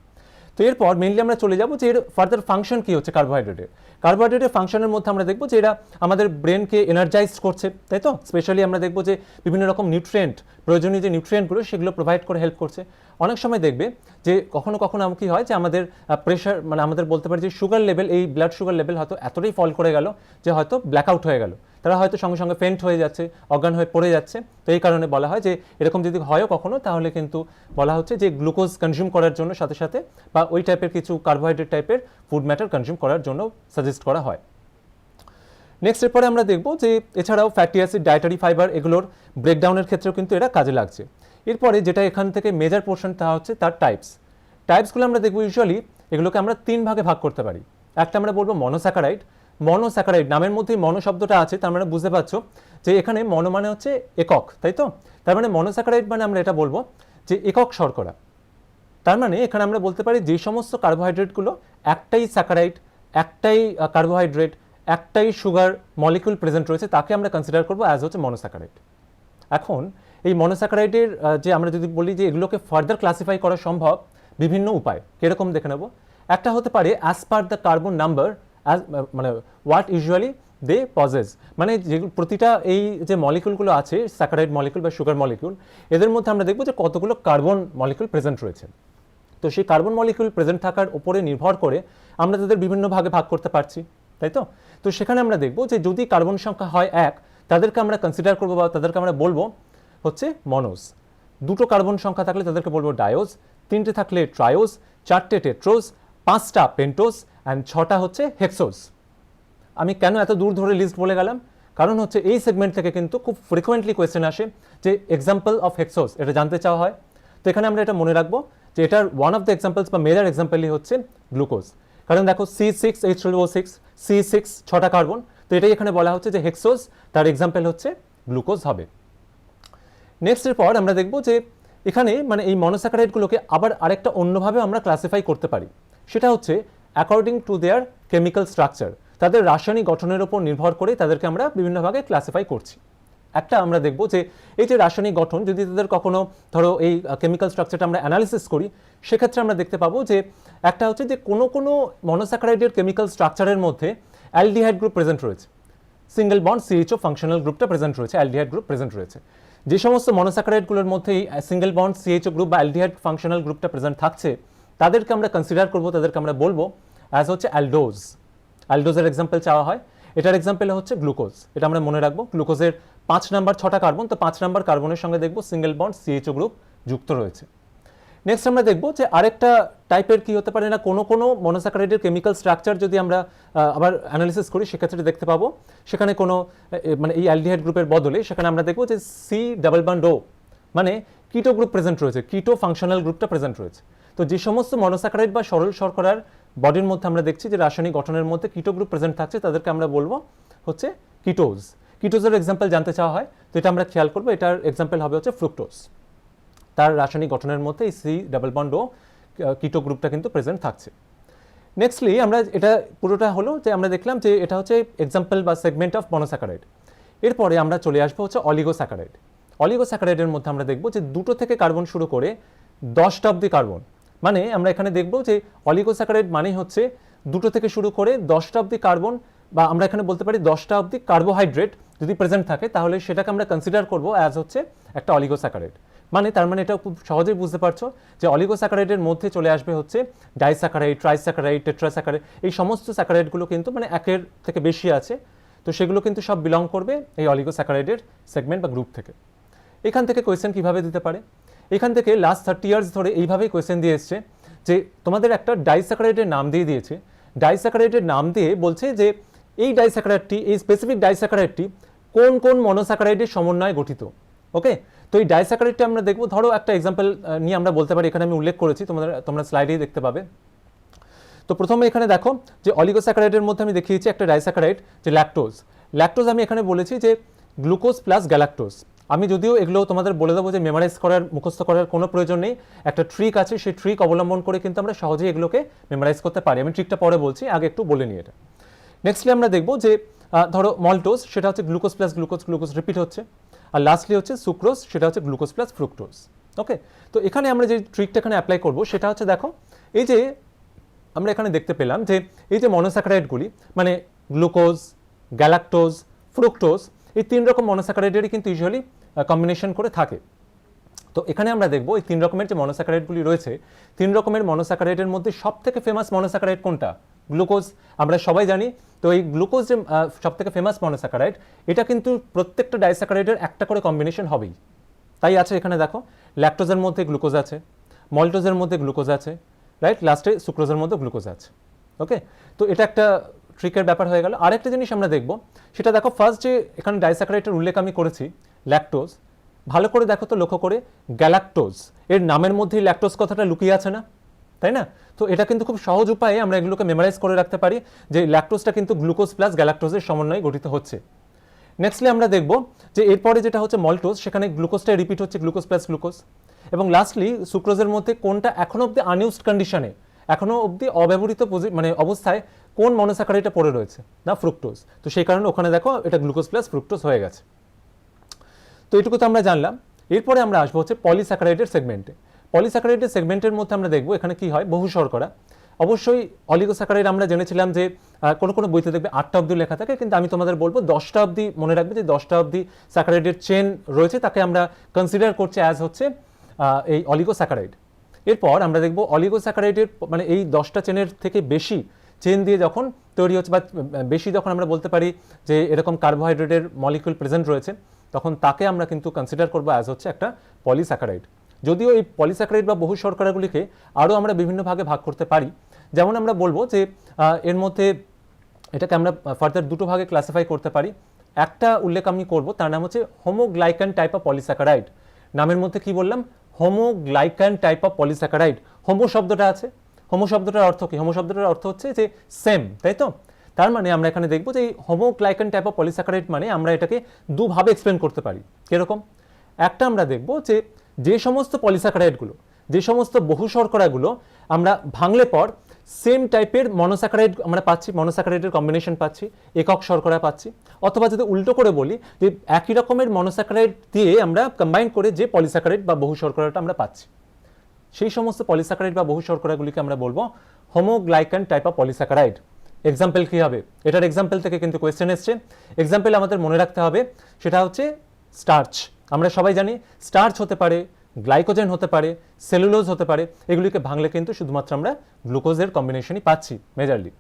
তো এরপর মেইনলি আমরা চলে যাব যে এর ফার্দার ফাংশন কি হচ্ছে কার্বোহাইড্রেটের। কার্বোহাইড্রেটের ফাংশনের মধ্যে আমরা দেখব যে এরা আমাদের ব্রেনকে এনার্জাইজ করছে, তাই তো? স্পেশালি আমরা দেখব যে বিভিন্ন রকম নিউট্রিয়েন্ট, প্রয়োজনীয় যে নিউট্রিয়েন্টগুলো সেগুলো প্রোভাইড করে হেল্প করছে। অনেক সময় দেখবে যে কখনো কখনো কি হয় যে আমাদের প্রেশার, মানে আমাদের বলতে পারি যে সুগার লেভেল, এই ব্লাড সুগার লেভেল হয়তো এতটাই ফল করে গেল যে হয়তো ব্ল্যাকআউট হয়ে গেল, তারা হয়তো সঙ্গে সঙ্গে ফেন্ট হয়ে যাচ্ছে, অজ্ঞান হয়ে পড়ে যাচ্ছে। তো এই কারণে বলা হয় যে এরকম যদি হয়ও কখনো, তাহলে কিন্তু বলা হচ্ছে যে গ্লুকোজ কনজিউম করার জন্য সাথে সাথে বা ওই টাইপের কিছু কার্বোহাইড্রেট টাইপের ফুড ম্যাটার কনজিউম করার জন্য সাজেস্ট করা হয়। নেক্সট এরপরে আমরা দেখব যে এছাড়াও ফ্যাটি অ্যাসিড, ডায়েটারি ফাইবার, এগুলোর ব্রেকডাউনের ক্ষেত্রেও কিন্তু এরা কাজে লাগছে। এরপরে যেটা এখান থেকে মেজর পোর্শন, তা হচ্ছে তার টাইপসগুলো আমরা দেখব ইউজুয়ালি এগুলোকে আমরা 3 ভাগে ভাগ করতে পারি। একটা আমরা বলবো মনোস্যাকারাইড। মনোস্যাকারাইড নামের মধ্যে মনো শব্দটা আছে, তার মানে বুঝতে পারছো যে এখানে মনো মানে হচ্ছে একক, তাই তো? তার মানে মনোস্যাকারাইড মানে আমরা এটা বলবো যে একক শর্করা। তার মানে এখানে আমরা বলতে পারি যে সমস্ত কার্বোহাইড্রেটগুলো একটাই স্যাকারাইড, একটাই কার্বোহাইড্রেট, একটাই সুগার মলিকিউল প্রেজেন্ট রয়েছে, তাকে আমরা কনসিডার করবো অ্যাজ হচ্ছে মনোস্যাকারাইড। এখন এই মনোস্যাকারাইডের যে আমরা যদি বলি যে এগুলোকে ফার্দার ক্লাসিফাই করা সম্ভব বিভিন্ন উপায়, কিরকম দেখে নেব। একটা হতে পারে as per the carbon number, মানে হোয়াট ইউজুয়ালি দে পজেস, মানে যেগুলো প্রতিটা এই যে মলিকিউলগুলো আছে স্যাকারাইড মলিকিউল বা সুগার মলিকিউল, এদের মধ্যে আমরা দেখব যে কতগুলো কার্বন মলিকিউল প্রেজেন্ট রয়েছে। তো সেই কার্বন মলিকিউল প্রেজেন্ট থাকার উপরে নির্ভর করে আমরা তাদের বিভিন্ন ভাগে ভাগ করতে পারছি, তাই তো। তো সেখানে আমরা দেখব যে যদি কার্বন সংখ্যা হয় 1, তাদেরকে আমরা কনসিডার করবো বা তাদেরকে আমরা বলবো হচ্ছে মনোজ। 2টো কার্বন সংখ্যা থাকলে তাদেরকে বলবো ডায়োজ, 3টে থাকলে ট্রায়োজ, 4টে টেট্রোজ, 5টা পেন্টোজ অ্যান্ড 6টা হচ্ছে হেক্সোজ। আমি কেন এত দূর ধরে লিস্ট বলে গেলাম, কারণ হচ্ছে এই সেগমেন্ট থেকে কিন্তু খুব ফ্রিকোয়েন্টলি কোয়েশ্চেন আসে যে এক্সাম্পল অফ হেক্সোজ, এটা জানতে চাওয়া হয়। তো এখানে আমরা এটা মনে রাখবো যে এটার ওয়ান অফ দ্য এক্সাম্পলস বা মেজর এক্সাম্পলই হচ্ছে গ্লুকোজ। কারণ দেখো C6H12O6, C6 6টা কার্বন, তো এটাই এখানে বলা হচ্ছে যে হেক্সোজ, তার এক্সাম্পল হচ্ছে গ্লুকোজ হবে। নেক্সটের পর আমরা দেখব যে এখানে মানে এই মনোস্যাকারাইডগুলোকে আবার আরেকটা অন্যভাবে আমরা ক্লাসিফাই করতে পারি, সেটা হচ্ছে according to their chemical structure, তাদের রাসায়নিক গঠনের উপর নির্ভর করে তাদেরকে আমরা বিভিন্ন ভাগে ক্লাসিফাই করছি। একটা আমরা দেখব যে এই যে রাসায়নিক গঠন, যদি তাদের কখনো ধরো এই কেমিক্যাল স্ট্রাকচারটা আমরা অ্যানালিসিস করি, সেক্ষেত্রে আমরা দেখতে পাবো যে একটা হচ্ছে যে কোনো কোনো মনোস্যাকারাইডের কেমিক্যাল স্ট্রাকচারের মধ্যে অ্যালডিহাইড গ্রুপ প্রেজেন্ট রয়েছে, সিঙ্গেল বন্ড CHO ফাংশনাল গ্রুপটা প্রেজেন্ট রয়েছে, অ্যালডিহাইড গ্রুপ প্রেজেন্ট রয়েছে। যে সমস্ত মনোস্যাকারাইডগুলোর মধ্যে এই সিঙ্গেল বন্ড CHO গ্রুপ বা অ্যালডিহাইড ফাংশনাল গ্রুপটা প্রেজেন্ট থাকছে, তাদেরকে আমরা কনসিডার করবো, তাদেরকে আমরা বলবো অ্যাজ হচ্ছে অ্যালডোজ। অ্যালডোজের এক্সাম্পল চাওয়া হয়, এটার এক্সাম্পল হচ্ছে গ্লুকোজ। এটা আমরা মনে রাখবো, গ্লুকোজের 5 নাম্বার 6টা কার্বন, তো 5 নাম্বার কার্বনের সঙ্গে দেখবো সিঙ্গেল বন্ড CHO গ্রুপ যুক্ত রয়েছে। নেক্সট আমরা দেখবো যে আরেকটা টাইপের কি হতে পারে না, কোনো কোনো মনোস্যাকারাইডের কেমিক্যাল স্ট্রাকচার যদি আমরা আবার অ্যানালিসিস করি, সেক্ষেত্রে দেখতে পাবো সেখানে কোনো মানে এই অ্যালডিহাইড গ্রুপের বদলে সেখানে আমরা দেখবো যে C+O মানে কিটো গ্রুপ প্রেজেন্ট রয়েছে, কিটো ফাংশনাল গ্রুপটা প্রেজেন্ট রয়েছে। তো যে সমস্ত মনোস্যাকারাইড বা সরল শর্করার বডির মধ্যে আমরা দেখছি যে রাসায়নিক গঠনের মধ্যে কিটো গ্রুপ প্রেজেন্ট থাকছে, তাদেরকে আমরা বলবো হচ্ছে কিটোজ। কিটোজের এক্সাম্পল জানতে চাওয়া হয়, তো এটা আমরা খেয়াল করবো, এটার এক্সাম্পল হবে হচ্ছে ফ্রুক্টোজ। তার রাসায়নিক গঠনের মধ্যে এই C+O কিটো গ্রুপটা কিন্তু প্রেজেন্ট থাকছে। নেক্সটলি আমরা এটা পুরোটা হলো যে আমরা দেখলাম যে এটা হচ্ছে এক্সাম্পল বা সেগমেন্ট অফ মনোস্যাকারাইড। এরপরে আমরা চলে আসবো হচ্ছে অলিগোস্যাকারাইড। অলিগোস্যাকারাইডের মধ্যে আমরা দেখবো যে 2টো থেকে কার্বন শুরু করে 10টা অব্দি কার্বন, মানে আমরা এখানে দেখবো যে অলিগোস্যাকারাইড মানে হচ্ছে 2টো থেকে শুরু করে 10টা অব্দি কার্বন, বা আমরা এখানে বলতে পারি 10টা অব্দি কার্বোহাইড্রেট যদি প্রেজেন্ট থাকে, তাহলে সেটাকে আমরা কনসিডার করবো অ্যাজ হচ্ছে একটা অলিগোস্যাকারাইড। মানে তার মানে এটা খুব সহজেই বুঝতে পারছো যে অলিগোস্যাকারাইডের মধ্যে চলে আসবে হচ্ছে ডাইস্যাকারাইড, ট্রাইস্যাকারাইড, টেট্রাস্যাকারাইড, এই সমস্ত স্যাকারাইডগুলো কিন্তু মানে একের থেকে বেশি আছে, তো সেগুলো কিন্তু সব বিলং করবে এই অলিগোস্যাকারাইডের সেগমেন্ট বা গ্রুপ থেকে। এখান থেকে কোয়েশ্চেন কিভাবে দিতে পারে, এখান থেকে লাস্ট 30 ইয়ার্স ধরে এইভাবেই কোয়েশ্চেন দিয়ে এসছে যে তোমাদের একটা ডাইস্যাকারাইডের নাম দিয়ে দিয়েছে, ডাইস্যাকারাইডের নাম দিয়ে বলছে যে এই ডাইস্যাকারাইডটি, এই স্পেসিফিক ডাইস্যাকারাইডটি কোন কোন মনোস্যাকারাইডের সমন্বয়ে গঠিত। ওকে, তো এই ডাইস্যাকারাইডটা আমরা দেখবো, ধরো একটা এক্সাম্পল নিয়ে আমরা বলতে পারি, এখানে আমি উল্লেখ করেছি, তোমরা স্লাইডেই দেখতে পাবে। তো প্রথমে এখানে দেখো যে অলিগোস্যাকারাইডের মধ্যে আমি দেখিয়েছি একটা ডাইস্যাকারাইড যে ল্যাকটোজ। ল্যাকটোজ আমি এখানে বলেছি যে গ্লুকোজ প্লাস গ্যালাক্টোজ। আমি যদিও এগুলো তোমাদের বলে দেবো যে মেমোরাইজ করার, মুখস্থ করার কোনো প্রয়োজন নেই, একটা ট্রিক আছে, সেই ট্রিক অবলম্বন করে কিন্তু আমরা সহজেই এগুলোকে মেমোরাইজ করতে পারি। আমি ট্রিকটা পরে বলছি, আগে একটু বলে নিই এটা। নেক্সটলি আমরা দেখবো যে ধরো মল্টোজ, সেটা হচ্ছে glucose plus glucose, glucose repeat হচ্ছে। আর লাস্টলি হচ্ছে সুক্রোজ, সেটা হচ্ছে গ্লুকোজ প্লাস ফ্রুক্টোজ। ওকে, তো এখানে আমরা যে ট্রিকটা এখানে অ্যাপ্লাই করবো সেটা হচ্ছে, দেখো এই যে আমরা এখানে দেখতে পেলাম যে এই যে মনোস্যাকারাইডগুলি মানে গ্লুকোজ, গ্যালাক্টোজ, ফ্রুক্টোজ, এই 3 রকম মনোস্যাকারাইডেরই কিন্তু ইউজুয়ালি কম্বিনেশন করে থাকে। তো এখানে আমরা দেখবো এই 3 রকমের যে মনোস্যাকারাইডগুলি রয়েছে, 3 রকমের মনোস্যাকারাইডের মধ্যে সবথেকে ফেমাস মনোস্যাকারাইড কোনটা? গ্লুকোজ। আমরা সবাই জানি, তো এই গ্লুকোজ যে সবথেকে ফেমাস মনোস্যাকারাইড, এটা কিন্তু প্রত্যেকটা ডাইস্যাকারাইডের একটা করে কম্বিনেশন হবেই। তাই আছে এখানে দেখো, ল্যাকটোজের মধ্যে গ্লুকোজ আছে, মল্টোজের মধ্যে গ্লুকোজ আছে, রাইট, লাস্টে সুক্রোজের মধ্যে গ্লুকোজ আছে। ওকে, তো এটা একটা ট্রিকের ব্যাপার হয়ে গেল। আরেকটা জিনিস আমরা দেখবো, সেটা দেখো ফার্স্ট যে এখানে ডাইস্যাকারাইডের উল্লেখ আমি করেছি ল্যাকটোজ, ভালো করে দেখো তো লক্ষ্য করে, গ্যালাক্টোজ এর নামের মধ্যেই ল্যাকটোজ কথাটা লুকিয়ে আছে না, তাই না? তো এটা কিন্তু খুব সহজ উপায়ে আমরা এগুলোকে মেমোরাইজ করে রাখতে পারি যে ল্যাকটোজটা কিন্তু গ্লুকোজ প্লাস গ্যালাক্টোজের সমন্বয়ে গঠিত হচ্ছে। নেক্সটলি আমরা দেখব যে এরপরে যেটা হচ্ছে মল্টোজ, সেখানে গ্লুকোজটা রিপিট হচ্ছে, গ্লুকোজ প্লাস গ্লুকোজ। এবং লাস্টলি সুক্রোজের মধ্যে কোনটা এখনো অব্দি আনইউজড কন্ডিশনে, এখনো অব্দি অব্যবহৃত মানে অবস্থায় কোন মনোস্যাকারাইডটা পড়ে রয়েছে, না ফ্রুক্টোজ। তো সেই কারণে ওখানে দেখো এটা গ্লুকোজ প্লাস ফ্রুক্টোজ হয়ে গেছে। তো এটুকু তো আমরা জানলাম। এরপরে আমরা আসবো হচ্ছে পলিস্যাকারাইডের সেগমেন্টে। পলিস্যাকারাইডের সেগমেন্টের মধ্যে আমরা দেখবো এখানে কি হয়, বহু শর্করা। অবশ্যই অলিগোস্যাকারাইড আমরা জেনেছিলাম যে কোনো কোনো বইতে দেখবে 8টা অবধি লেখা থাকে, কিন্তু আমি তোমাদের বলবো 10টা অবধি মনে রাখবে, যে 10টা অবধি স্যাকারাইডের চেন রয়েছে, তাকে আমরা কনসিডার করছি অ্যাজ হচ্ছে এই অলিগোস্যাকারাইড। এরপর আমরা দেখবো অলিগোস্যাকারাইডের মানে এই 10টা চেনের থেকে বেশি চেন দিয়ে যখন তৈরি হচ্ছে, বা বেশি যখন আমরা বলতে পারি যে এরকম কার্বোহাইড্রেটের মলিকিউল প্রেজেন্ট রয়েছে, তখন তাকে আমরা কিন্তু কনসিডার করবো অ্যাজ হচ্ছে একটা পলিস্যাকারাইড। যদিও এই পলিস্যাকারাইড বা বহু শর্করাগুলিকে আরও আমরা বিভিন্ন ভাগে ভাগ করতে পারি। যেমন আমরা বলবো যে এর মধ্যে এটাকে আমরা ফার্দার দুটো ভাগে ক্লাসিফাই করতে পারি। একটা উল্লেখ আমি করব, তার নাম হচ্ছে হোমোগ্লাইকান টাইপ অফ পলিস্যাকারাইড। নামের মধ্যে কি বললাম, হোমোগ্লাইকান টাইপ অফ পলিস্যাকারাইড। হোমো শব্দটা আছে, হোমো শব্দটার অর্থ কি? হোমো শব্দটার অর্থ হচ্ছে যে সেম, তাই তো? তার মানে আমরা এখানে দেখবো যে এই হোমোগ্লাইকান টাইপ অফ পলিস্যাকারাইড মানে আমরা এটাকে দুভাবে এক্সপ্লেন করতে পারি। কিরকম? একটা আমরা দেখবো যে সমস্ত পলিস্যাকারাইডগুলো, যে সমস্ত বহু শর্করাগুলো আমরা ভাঙলে পর সেম টাইপের মনোস্যাকারাইড আমরা পাচ্ছি, মনোস্যাকারাইডের কম্বিনেশন পাচ্ছি, একক শর্করা পাচ্ছি। অথবা যদি উল্টো করে বলি যে একই রকমের মনোস্যাকারাইড দিয়ে আমরা কম্বাইন করে যে পলিস্যাকারাইড বা বহু শর্করাটা আমরা পাচ্ছি, সেই সমস্ত পলিস্যাকারাইড বা বহু শর্করাগুলিকে আমরা বলবো হোমোগ্লাইকান টাইপ অফ পলিস্যাকারাইড। এক্সাম্পল কি হবে? এটার এক্সাম্পল থেকে কিন্তু কোয়েশ্চেন এসছে। এক্সাম্পল আমাদের মনে রাখতে হবে, সেটা হচ্ছে স্টার্চ। আমরা সবাই জানি স্টার্চ হতে পারে, গ্লাইকোজেন হতে পারে, সেলুলোজ হতে পারে। এগুলিকে ভাঙলে কিন্তু শুধুমাত্র আমরা গ্লুকোজের কম্বিনেশনই পাচ্ছি মেজারলি।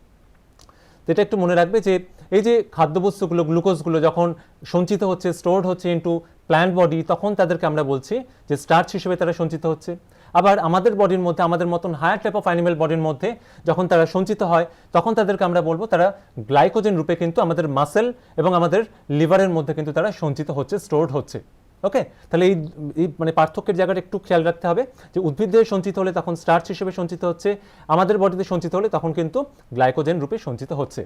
তো এটা একটু মনে রাখবে যে এই যে খাদ্যবস্তুগুলো, গ্লুকোজগুলো যখন সঞ্চিত হচ্ছে, স্টোরড হচ্ছে ইনটু প্ল্যান্ট বডি, তখন তাদেরকে আমরা বলছি যে স্টার্চ হিসেবে তারা সঞ্চিত হচ্ছে। আবার আমাদের বডির মধ্যে, আমাদের মতন হায়ার টাইপ অফ অ্যানিমেল বডির মধ্যে যখন তারা সঞ্চিত হয়, তখন তাদেরকে আমরা বলবো তারা গ্লাইকোজেন রূপে কিন্তু আমাদের মাসেল এবং আমাদের লিভারের মধ্যে কিন্তু তারা সঞ্চিত হচ্ছে, স্টোরড হচ্ছে। ওকে, তাহলে এই মানে পার্থক্যের জায়গাটা একটু খেয়াল রাখতে হবে যে উদ্ভিদ দেহে সঞ্চিত হলে তখন স্টার্চ হিসেবে সঞ্চিত হচ্ছে, আমাদের বডিতে সঞ্চিত হলে তখন কিন্তু গ্লাইকোজেন রূপে সঞ্চিত হচ্ছে।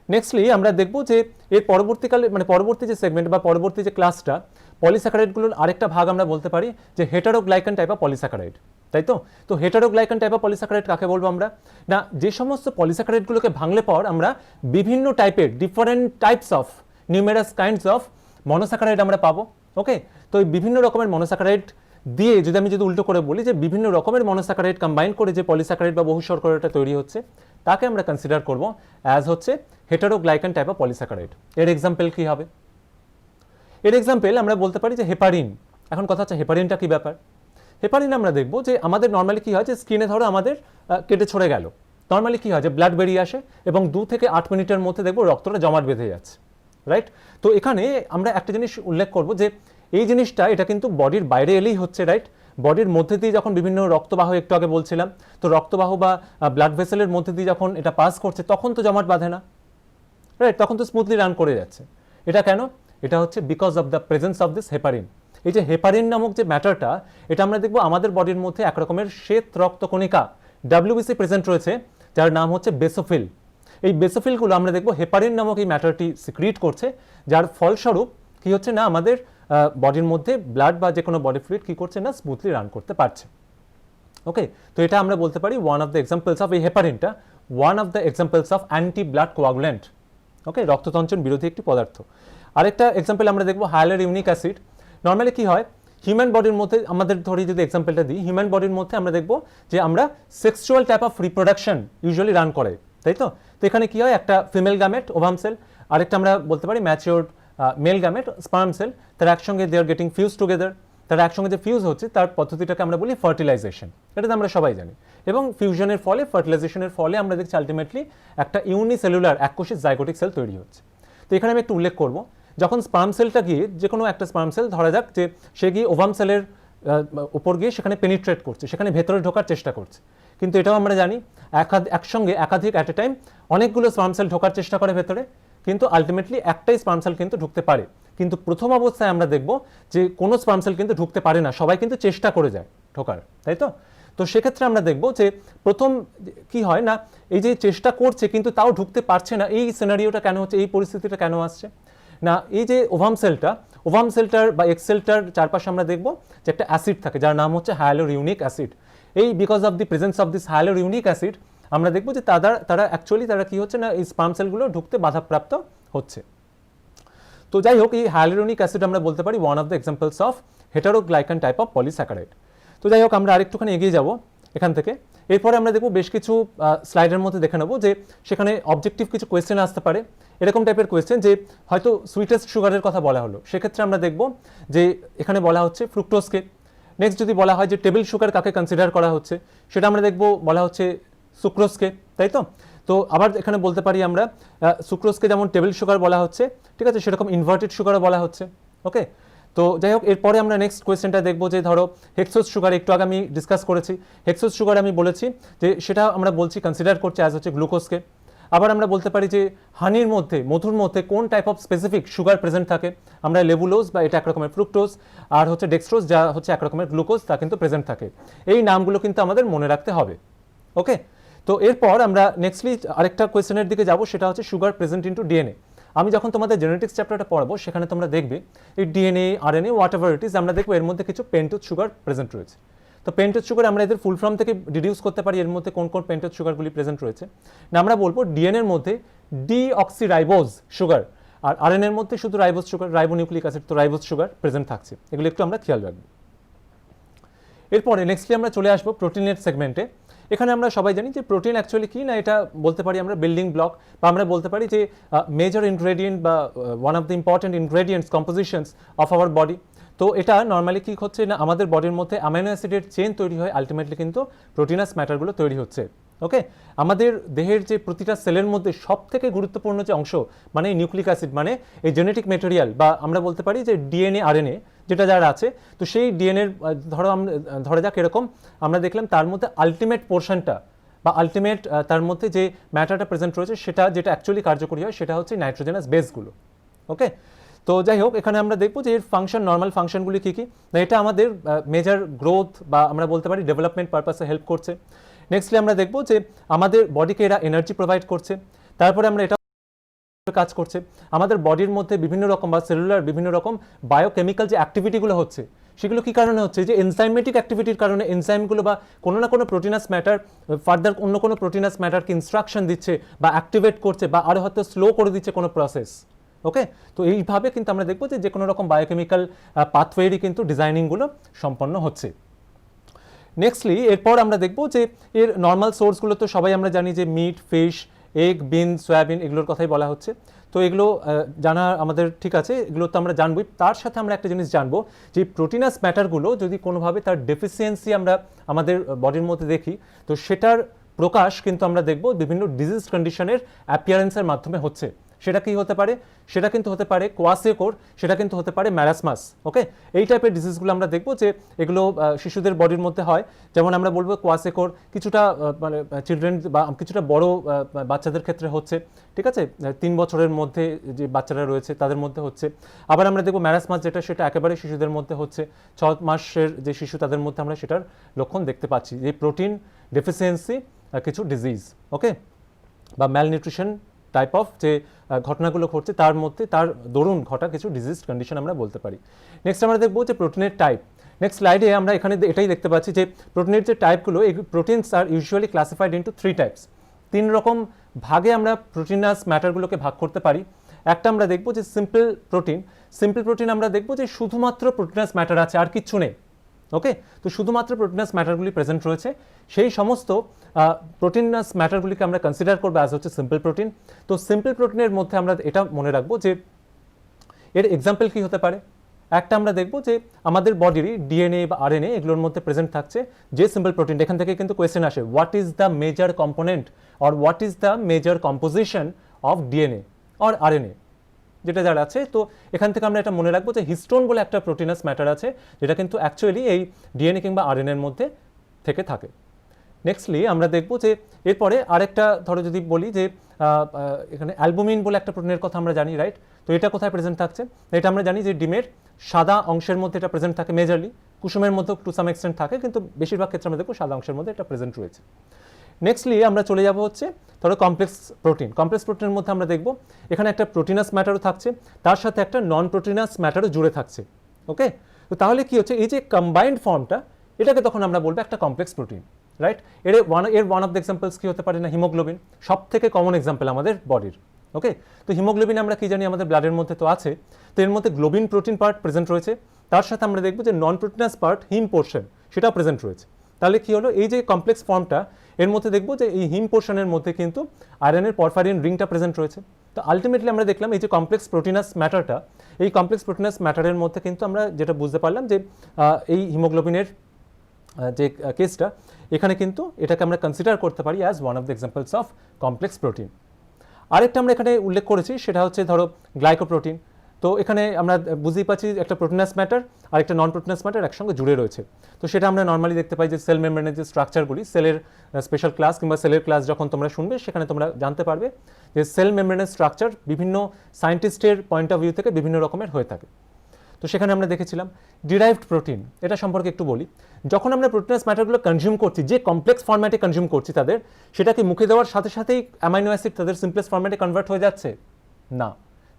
নেক্সটলি আমরা দেখব যে এর পরবর্তীকালে মানে পরবর্তী যে সেগমেন্ট বা পরবর্তী যে ক্লাসটা, পলিস্যাকারাইডগুলোর আরেকটা ভাগ আমরা বলতে পারি যে হেটারোগ্লাইকান টাইপ অফ পলিস্যাকারাইড, তাই তো? তো হেটারোগ্লাইকান টাইপ অফ পলিস্যাকারাইড কাকে বলবো আমরা? না, যে সমস্ত পলিস্যাকারাইডগুলোকে ভাঙলে পর আমরা বিভিন্ন টাইপের, different types of, numerous kinds of monosaccharide আমরা পাবো। ওকে, তো এই বিভিন্ন রকমের মনোস্যাকারাইড দিয়ে যদি আমি উল্টো করে বলি যে বিভিন্ন রকমের মনোস্যাকারাইড কম্বাইন করে যে পলিস্যাকারাইড বা বহু শর্করাটা তৈরি হচ্ছে, তাকে আমরা কনসিডার করব অ্যাজ হচ্ছে হেটারোগ্লাইকান টাইপ অফ পলিস্যাকারাইড। এর এক্সাম্পল কি হবে? এর এক্সাম্পল আমরা বলতে পারি যে হেপারিন। এখন কথা হচ্ছে হেপারিনটা কি ব্যাপার? হেপারিন আমরা দেখবো যে আমাদের নর্মালি কি হয় যে স্কিনে ধরো আমাদের কেটে ছড়ে গেল, নর্মালি কি হয় যে ব্লাড বেরিয়ে আসে এবং 2 থেকে 8 মিনিটের মধ্যে দেখবো রক্তটা জমাট বেঁধে যাচ্ছে, রাইট? তো এখানে আমরা একটা জিনিস উল্লেখ করব যে এই জিনিসটা এটা কিন্তু বডির বাইরে এলেই হচ্ছে, রাইট? বডির মধ্যে দিয়ে যখন বিভিন্ন রক্তবাহ, একটু আগে বলছিলাম, তো রক্তবাহ বা ব্লাড ভেসেলের মধ্যে দিয়ে যখন এটা পাস করছে তখন তো জমাট বাঁধে না, রাইট? তখন তো স্মুথলি রান করে যাচ্ছে। এটা কেন? এটা হচ্ছে because of the presence of this heparin. এই যে হেপারিন নামক যে ম্যাটারটা, এটা আমরা দেখবো আমাদের বডির মধ্যে এক রকমের শ্বেত রক্তকণিকা WBC প্রেজেন্ট রয়েছে, যার নাম হচ্ছে বেসোফিল। এই বেসোফিলগুলো আমরা দেখবো হেপারিন নামক এই ম্যাটারটি সিক্রিট করছে, যার ফলস্বরূপ কি হচ্ছে না আমাদের বডির মধ্যে ব্লাড বা যে কোনো বডি ফ্লুইড কি করছে না স্মুথলি রান করতে পারছে। ওকে, তো এটা আমরা বলতে পারি one of the examples of এই হেপারিনটা, one of the examples of anti blood coagulant. Okay, রক্ততঞ্চন বিরোধী একটি পদার্থ। আরেকটা এক্সাম্পল আমরা দেখবো হায়ালুরোনিক অ্যাসিড। নর্মালি কি হয় হিউম্যান বডির মধ্যে, আমাদের ধরি যদি এক্সাম্পলটা দিই, হিউম্যান বডির মধ্যে আমরা দেখবো যে আমরা sexual type of reproduction usually run করে, তাই তো? তো এখানে কি হয়, একটা ফিমেল গ্যামেট ওভাম সেল, আরেকটা আমরা বলতে পারি matured male gamete sperm cell, তারা একসঙ্গে they are getting fuse together. তারা একসঙ্গে যে ফিউজ হচ্ছে তার পদ্ধতিটাকে আমরা বলি ফার্টিলাইজেশন, এটা তো আমরা সবাই জানি। এবং ফিউশনের ফলে, ফার্টিলাইজেশনের ফলে আমরা দেখছি আলটিমেটলি একটা ইউনিসেলুলার এককোষী জাইগোটিক সেল তৈরি হচ্ছে। তো এখানে আমি একটু উল্লেখ করব, যখন স্পার্ম সেলটা গিয়ে, যে কোনো একটা স্পার্ম সেল ধরা যাক যে সে গিয়ে ওভাম সেলের উপর গিয়ে সেখানে পেনিট্রেট করছে, সেখানে ভেতরে ঢোকার চেষ্টা করছে, কিন্তু এটাও আমরা জানি একসঙ্গে একাধিক অ্যাট এ টাইম অনেকগুলো স্পার্ম সেল ঢোকার চেষ্টা করে ভেতরে, কিন্তু আলটিমেটলি একটাই স্পার্ম সেল কিন্তু ঢুকতে পারে। কিন্তু প্রথম অবস্থায় আমরা দেখব যে কোনো স্পার্ম সেল কিন্তু ঢুকতে পারে না, সবাই কিন্তু চেষ্টা করে যায় ঢোকার, তাই তো? তো সেক্ষেত্রে আমরা দেখব যে প্রথম কি হয় না, এই যে চেষ্টা করছে কিন্তু তাও ঢুকতে পারছে না, এই সিনারিওটা কেন হচ্ছে, এই পরিস্থিতিটা কেন আসছে না? এই যে ওভাম সেলটার বা এক্স সেলটার চারপাশে আমরা দেখব যে একটা অ্যাসিড থাকে, যার নাম হচ্ছে হায়ালুরোনিক অ্যাসিড। এই because of the presence of this hyaluronic acid, আমরা দেখব যে তারা অ্যাকচুয়ালি তারা কি হচ্ছে না এই স্পার্ম সেলগুলো ঢুকতে বাধাপ্রাপ্ত হচ্ছে। তো যাই হোক, এই হায়ালুরোনিক অ্যাসিড আমরা বলতে পারি one of the examples of heteroglycan type of polysaccharide. তো যাই হোক, আমরা আরেকটুখানি এগিয়ে যাব এখান থেকে। এরপরে আমরা দেখব বেশ কিছু স্লাইডের মধ্যে দেখে নেব যে সেখানে অবজেক্টিভ কিছু কোয়েশ্চেন আসতে পারে, এরকম টাইপের কোয়েশ্চেন যে হয়তো সুইটেস্ট সুগারের কথা বলা হলো, সেক্ষেত্রে আমরা দেখব যে এখানে বলা হচ্ছে ফ্রুক্টোজকে। নেক্সট যদি বলা হয় যে টেবিল সুগার কাকে কনসিডার করা হচ্ছে, সেটা আমরা দেখব বলা হচ্ছে সুক্রোজকে, তাই তো। তো আবার এখানে বলতে পারি আমরা সুক্রোজকে যেমন টেবিল সুগার বলা হচ্ছে, ঠিক আছে, সেরকম ইনভার্টেড সুগারও বলা হচ্ছে। ওকে, তো যাই হোক, এরপরে আমরা নেক্সট কোয়েশ্চেনটা দেখবো যে ধরো হেক্সোজ সুগার, একটু আগে আমি ডিসকাস করেছি। হেক্সোজ সুগার আমি বলেছি যে সেটা আমরা বলছি কনসিডার করছি অ্যাজ হচ্ছে গ্লুকোজকে। আবার আমরা বলতে পারি যে হানির মধ্যে, মধুর মধ্যে কোন type of specific sugar present থাকে, আমরা লেবুলোজ বা এটা এক রকমের ফ্রুক্টোজ, আর হচ্ছে ডেক্সট্রোজ যা হচ্ছে এক রকমের গ্লুকোজ, তা কিন্তু প্রেজেন্ট থাকে। এই নামগুলো কিন্তু আমাদের মনে রাখতে হবে। ওকে, তো এরপর আমরা নেক্সটলি আরেকটা কোয়েশ্চেনের দিকে যাব, সেটা হচ্ছে সুগার প্রেজেন্ট ইনটু ডিএনএ। আমি যখন তোমাদের জেনেটিক্স চ্যাপ্টারটা পড়াবো সেখানে তোমরা দেখবে এই DNA, RNA, what ever it is, আমরা দেখবো এর মধ্যে কিছু পেন্টোজ সুগার প্রেজেন্ট রয়েছে। তো পেন্টোজ সুগার আমরা এদের ফুল ফর্ম থেকে ডিডিউস করতে পারি এর মধ্যে কোন কোন পেন্টোজ সুগারগুলি প্রেজেন্ট রয়েছে। না, আমরা বলবো ডিএনএর মধ্যে ডিঅক্সিরাইবোজ সুগার, আর আরএনএর মধ্যে শুধু রাইবোজ সুগার, রাইবোনিউক্লিক অ্যাসিড, তো রাইবোজ সুগার প্রেজেন্ট থাকছে। এগুলো একটু আমরা খেয়াল রাখবো। এরপরে নেক্সটলি আমরা চলে আসবো প্রোটিনের সেগমেন্টে। এখানে আমরা সবাই জানি যে প্রোটিন অ্যাকচুয়ালি কি না, এটা বলতে পারি আমরা বিল্ডিং ব্লক, বা আমরা বলতে পারি যে মেজর ইনগ্রেডিয়েন্ট বা one of the important ingredients compositions of our body. তো এটা নর্মালি কি হচ্ছে না, আমাদের বডির মধ্যে অ্যামাইনো অ্যাসিডের চেন তৈরি হয়, আলটিমেটলি কিন্তু প্রোটিনাস ম্যাটারগুলো তৈরি হচ্ছে। ওকে, আমাদের দেহের যে প্রতিটা সেলের মধ্যে সব থেকে গুরুত্বপূর্ণ যে অংশ মানে নিউক্লিক অ্যাসিড, মানে এই জেনেটিক মেটেরিয়াল, বা আমরা বলতে পারি যে ডিএনএ, আরএনএ যেটা যারা আছে, তো সেই ডিএনএর ধরা যাক এরকম আমরা দেখলাম তার মধ্যে আলটিমেট পোর্শনটা বা আলটিমেট তার মধ্যে যে ম্যাটারটা প্রেজেন্ট রয়েছে, সেটা যেটা অ্যাকচুয়ালি কার্যকরী হয় সেটা হচ্ছে নাইট্রোজেনাস বেসগুলো। ওকে, তো যাই হোক, এখানে আমরা দেখবো যে এর ফাংশন, নর্মাল ফাংশনগুলি কী কী, না এটা আমাদের মেজর গ্রোথ বা আমরা বলতে পারি ডেভেলপমেন্ট পারপাসে হেল্প করছে। নেক্সটলি আমরা দেখবো যে আমাদের বডিকে এরা এনার্জি প্রোভাইড করছে। তারপরে আমরা এটা কাজ করছে আমাদের বডির মধ্যে বিভিন্ন রকম বা সেলুলার বিভিন্ন রকম বায়োকেমিক্যাল যে অ্যাক্টিভিটিগুলো হচ্ছে, সেগুলো কি কারণে হচ্ছে, যে এনজাইমেটিক অ্যাক্টিভিটির কারণে এনজাইমগুলো বা কোনো না কোনো প্রোটিনাস ম্যাটার ফার্দার অন্য কোনো প্রোটিনাস ম্যাটারকে ইনস্ট্রাকশন দিচ্ছে বা অ্যাক্টিভেট করছে বা আরও হয়তো স্লো করে দিচ্ছে কোনো প্রসেস। ওকে, তো এইভাবে কিন্তু আমরা দেখবো যে কোনো রকম বায়োকেমিক্যাল পাথওয়েরই কিন্তু ডিজাইনিংগুলো সম্পন্ন হচ্ছে। নেক্সটলি এরপর আমরা দেখবো যে এর নর্মাল সোর্সগুলো তো সবাই আমরা জানি যে মিট, ফিশ, এগ, বিন, সয়াবিন, এগুলোর কথাই বলা হচ্ছে। তো এগুলো জানা আমাদের ঠিক আছে, এগুলো তো আমরা জানবই। তার সাথে আমরা একটা জিনিস জানবো যে প্রোটিনাস ম্যাটারগুলো যদি কোনোভাবে তার ডেফিসিয়েন্সি আমরা আমাদের বডির মধ্যে দেখি, তো সেটার প্রকাশ কিন্তু আমরা দেখব বিভিন্ন ডিজিজ কন্ডিশনের অ্যাপিয়ারেন্সের মাধ্যমে হচ্ছে। সেটা কি হতে পারে, সেটা কিন্তু হতে পারে কোয়াসিওকোর, সেটা কিন্তু হতে পারে ম্যারাসমাস। ওকে, এই টাইপের ডিজিজগুলো আমরা দেখব যে এগুলো শিশুদের বডির মধ্যে হয়। যেমন আমরা বলবো কোয়াসিওকোর কিছুটা মানে চিলড্রেন বা কিছুটা বড় বাচ্চাদের ক্ষেত্রে হচ্ছে, ঠিক আছে, 3 বছরের মধ্যে যে বাচ্চারা রয়েছে তাদের মধ্যে হচ্ছে। আবার আমরা দেখব ম্যারাসমাস যেটা, সেটা একেবারে শিশুদের মধ্যে হচ্ছে, 6 মাসের যে শিশু তাদের মধ্যে আমরা সেটার লক্ষণ দেখতে পাচ্ছি, যে প্রোটিন ডেফিসিয়েন্সি কিছু ডিজিজ, ওকে, বা ম্যালনিউট্রিশন টাইপ অফ যে ঘটনাগুলো ঘটছে তার মধ্যে তার দরুন ঘটা কিছু ডিজিজ কন্ডিশন আমরা বলতে পারি। নেক্সট আমরা দেখবো যে প্রোটিনের টাইপ। নেক্সট স্লাইডে আমরা এখানে এটাই দেখতে পাচ্ছি যে প্রোটিনের যে টাইপগুলো, এই প্রোটিনস আর ইউজুয়ালি ক্লাসিফাইড ইন্টু 3 টাইপস। 3 রকম ভাগে আমরা প্রোটিনাস ম্যাটারগুলোকে ভাগ করতে পারি। একটা আমরা দেখবো যে সিম্পল প্রোটিন। সিম্পল প্রোটিন আমরা দেখবো যে শুধুমাত্র প্রোটিনাস ম্যাটার আছে, আর কিচ্ছু নেই। ওকে, তো শুধুমাত্র প্রোটিনাস ম্যাটারগুলি প্রেজেন্ট রয়েছে, সেই সমস্ত প্রোটিনাস ম্যাটারগুলিকে আমরা কনসিডার করবো অ্যাজ হচ্ছে সিম্পল প্রোটিন। তো সিম্পল প্রোটিনের মধ্যে আমরা এটা মনে রাখবো যে এর এক্সাম্পল কি হতে পারে। একটা আমরা দেখবো যে আমাদের বডিরই ডিএনএ বা আরএনএ এগুলোর মধ্যে প্রেজেন্ট থাকছে যে সিম্পল প্রোটিন। এখান থেকে কিন্তু কোয়েশ্চেন আসে, what is the major component or what is the major composition of DNA or RNA যেটা যারা আছে। তো এখান থেকে আমরা এটা মনে রাখবো যে হিস্টোন বলে একটা প্রোটিনাস ম্যাটার আছে, যেটা কিন্তু অ্যাকচুয়ালি এই ডিএনএ কিংবা আরএনএর মধ্যে থেকে থাকে। নেক্সটলি আমরা দেখবো যে এরপরে আরেকটা ধরো যদি বলি যে এখানে অ্যালবুমিন বলে একটা প্রোটিনের কথা আমরা জানি, রাইট। তো এটা কোথায় প্রেজেন্ট থাকছে, এটা আমরা জানি যে ডিমের সাদা অংশের মধ্যে এটা প্রেজেন্ট থাকে মেজরলি, কুসুমের মধ্যে টু সাম এক্সটেন্ট থাকে, কিন্তু বেশিরভাগ ক্ষেত্রে আমরা দেখবো সাদা অংশের মধ্যে এটা প্রেজেন্ট রয়েছে। নেক্সটলি আমরা চলে যাব হচ্ছে ধরো কমপ্লেক্স প্রোটিন। কমপ্লেক্স প্রোটিনের মধ্যে আমরা দেখব এখানে একটা প্রোটিনাস ম্যাটারও থাকছে, তার সাথে একটা নন প্রোটিনাস ম্যাটারও জুড়ে থাকছে। ওকে, তো তাহলে কি হচ্ছে, এই যে কম্বাইন্ড ফর্মটা, এটাকে তখন আমরা বলবো একটা complex protein. Right. One of the examples কি হতে পারে না, হিমোগ্লোবিন, সব থেকে কমন এক্সাম্পল আমাদের বডির। ওকে, তো হিমোগ্লোবিন আমরা কি জানি আমাদের ব্লাডের মধ্যে তো আছে, তো এর মধ্যে গ্লোবিন প্রোটিন পার্ট প্রেজেন্ট রয়েছে, তার সাথে আমরা দেখব যে নন প্রোটিনাস পার্ট হিম পোর্শন সেটাও প্রেজেন্ট রয়েছে। তাহলে কি হলো, এই যে কমপ্লেক্স ফর্মটা এর মধ্যে দেখব যে এই হিম পোর্শনের মধ্যে কিন্তু আয়রনের পরফারিন রিংটা প্রেজেন্ট রয়েছে। তো আলটিমেটলি আমরা দেখলাম এই যে কমপ্লেক্স প্রোটিনাস ম্যাটারটা, এই কমপ্লেক্স প্রোটিনাস ম্যাটারের মধ্যে কিন্তু আমরা যেটা বুঝতে পারলাম যে এই হিমোগ্লোবিনের যে কেসটা এখানে কিন্তু এটাকে আমরা কনসিডার করতে পারি as one of the examples of complex protein. আরেকটা আমরা এখানে উল্লেখ করেছি সেটা হচ্ছে ধরো গ্লাইকোপ্রোটিন। তো এখানে আমরা বুঝতেই পারছি একটা প্রোটিনাস ম্যাটার আর একটা নন প্রোটিনাস ম্যাটার একসঙ্গে জুড়ে রয়েছে। তো সেটা আমরা নর্মালি দেখতে পাই যে সেল মেমব্রেনের যে স্ট্রাকচারগুলি, সেলের স্পেশাল ক্লাস কিংবা সেলের ক্লাস যখন তোমরা শুনবে সেখানে তোমরা জানতে পারবে যে সেল মেমব্রেনের স্ট্রাকচার বিভিন্ন সায়েন্টিস্টের পয়েন্ট অফ ভিউ থেকে বিভিন্ন রকমের হয়ে থাকে। তো সেখানে আমরা দেখেছিলাম ডিরাইভড প্রোটিন, এটা সম্পর্কে একটু বলি। যখন আমরা প্রোটিনাস ম্যাটারগুলো কনজিউম করছি, যে কমপ্লেক্স ফরম্যাটে কনজিউম করছি তাদের, সেটাকে মুখে দেওয়ার সাথে সাথেই অ্যামাইনো অ্যাসিড তাদের সিম্পলেস্ট ফরম্যাটে কনভার্ট হয়ে যাচ্ছে না,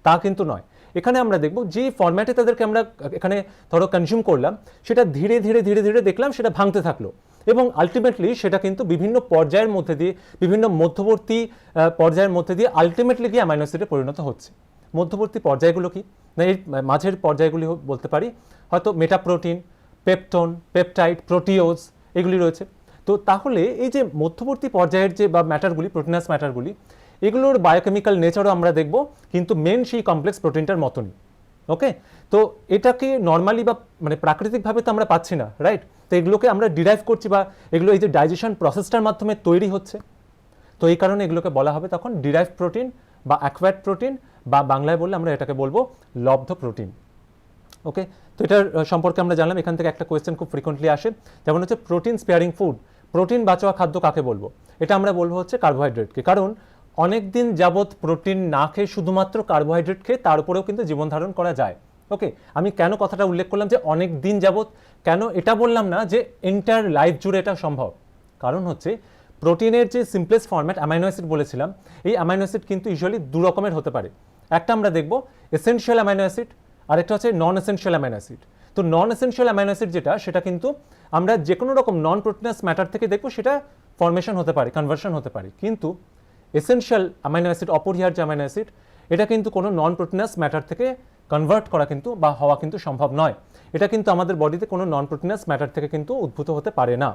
তা কিন্তু নয়। এখানে আমরা দেখব যে ফরম্যাটে তাদেরকে আমরা এখানে ধরো কনজিউম করলাম, সেটা ধীরে ধীরে ধীরে ধীরে দেখলাম সেটা ভাঙতে থাকলো এবং আলটিমেটলি সেটা কিন্তু বিভিন্ন পর্যায়ের মধ্যে দিয়ে, বিভিন্ন মধ্যবর্তী পর্যায়ের মধ্যে দিয়ে আলটিমেটলি গিয়ে অ্যামাইনো অ্যাসিডে পরিণত হচ্ছে। মধ্যবর্তী পর্যায়গুলো কি না, এর মাঝের পর্যায়গুলি বলতে পারি হয়তো মেটাপ্রোটিন, পেপটোন, পেপটাইড, প্রোটিওজ এগুলি রয়েছে। তো তাহলে এই যে মধ্যবর্তী পর্যায়ের যে বা ম্যাটারগুলি, প্রোটিনাস ম্যাটারগুলি, এগুলোর বায়োকেমিক্যাল নেচারও আমরা দেখব কিন্তু মেন সেই কমপ্লেক্স প্রোটিনটার মতনই। ওকে, তো এটাকে নর্মালি বা মানে প্রাকৃতিকভাবে তো আমরা পাচ্ছি না, রাইট। তো এগুলোকে আমরা ডিরাইভ করছি বা এগুলো এই যে ডাইজেশন প্রসেসটার মাধ্যমে তৈরি হচ্ছে, তো এই কারণে এগুলোকে বলা হবে তখন ডিরাইভ প্রোটিন বা অ্যাকোয়ার্ড প্রোটিন, বা বাংলায় বললে আমরা এটাকে বলবো লব্ধ প্রোটিন। ওকে, তো এটার সম্পর্কে আমরা জানলাম। এখান থেকে একটা কোয়েশ্চেন খুব ফ্রিকোয়েন্টলি আসে, যেমন হচ্ছে প্রোটিন স্পেয়ারিং ফুড, প্রোটিন বাঁচোয়া খাদ্য কাকে বলবো? এটা আমরা বলবো হচ্ছে কার্বোহাইড্রেটকে, কারণ অনেক দিন যাবৎ প্রোটিন না খেয়ে শুধুমাত্র কার্বোহাইড্রেট খেয়ে তার উপরেও কিন্তু জীবন ধারণ করা যায়। ওকে, আমি কেন কথাটা উল্লেখ করলাম যে অনেক দিন যাবৎ, কেন এটা বললাম না যে এন্টায়ার লাইফ জুড়ে এটা সম্ভব? কারণ হচ্ছে প্রোটিনের যে সিম্পলেস্ট ফরম্যাট অ্যামাইনো অ্যাসিড বলেছিলাম, এই অ্যামাইনো অ্যাসিড কিন্তু ইউজুয়ালি দু রকমের হতে পারে। একটা আমরা দেখব এসেনশিয়াল অ্যামাইনো অ্যাসিড, আর একটা হচ্ছে নন এসেনশিয়াল অ্যামাইনো অ্যাসিড। তো নন এসেনশিয়াল অ্যামাইনো অ্যাসিড যেটা, সেটা কিন্তু আমরা যে কোনো রকম নন প্রোটিনাস ম্যাটার থেকে দেখব সেটা ফরমেশন হতে পারে, কনভার্সন হতে পারে, কিন্তু এসেনশিয়াল অ্যামাইনো অ্যাসিড, অপরিহার্য অ্যামাইনো অ্যাসিড, এটা কিন্তু কোনো নন প্রোটিনাস ম্যাটার থেকে কনভার্ট করা কিন্তু বা হওয়া কিন্তু সম্ভব নয়। এটা কিন্তু আমাদের বডিতে কোনো নন প্রোটিনাস ম্যাটার থেকে কিন্তু উদ্ভূত হতে পারে না।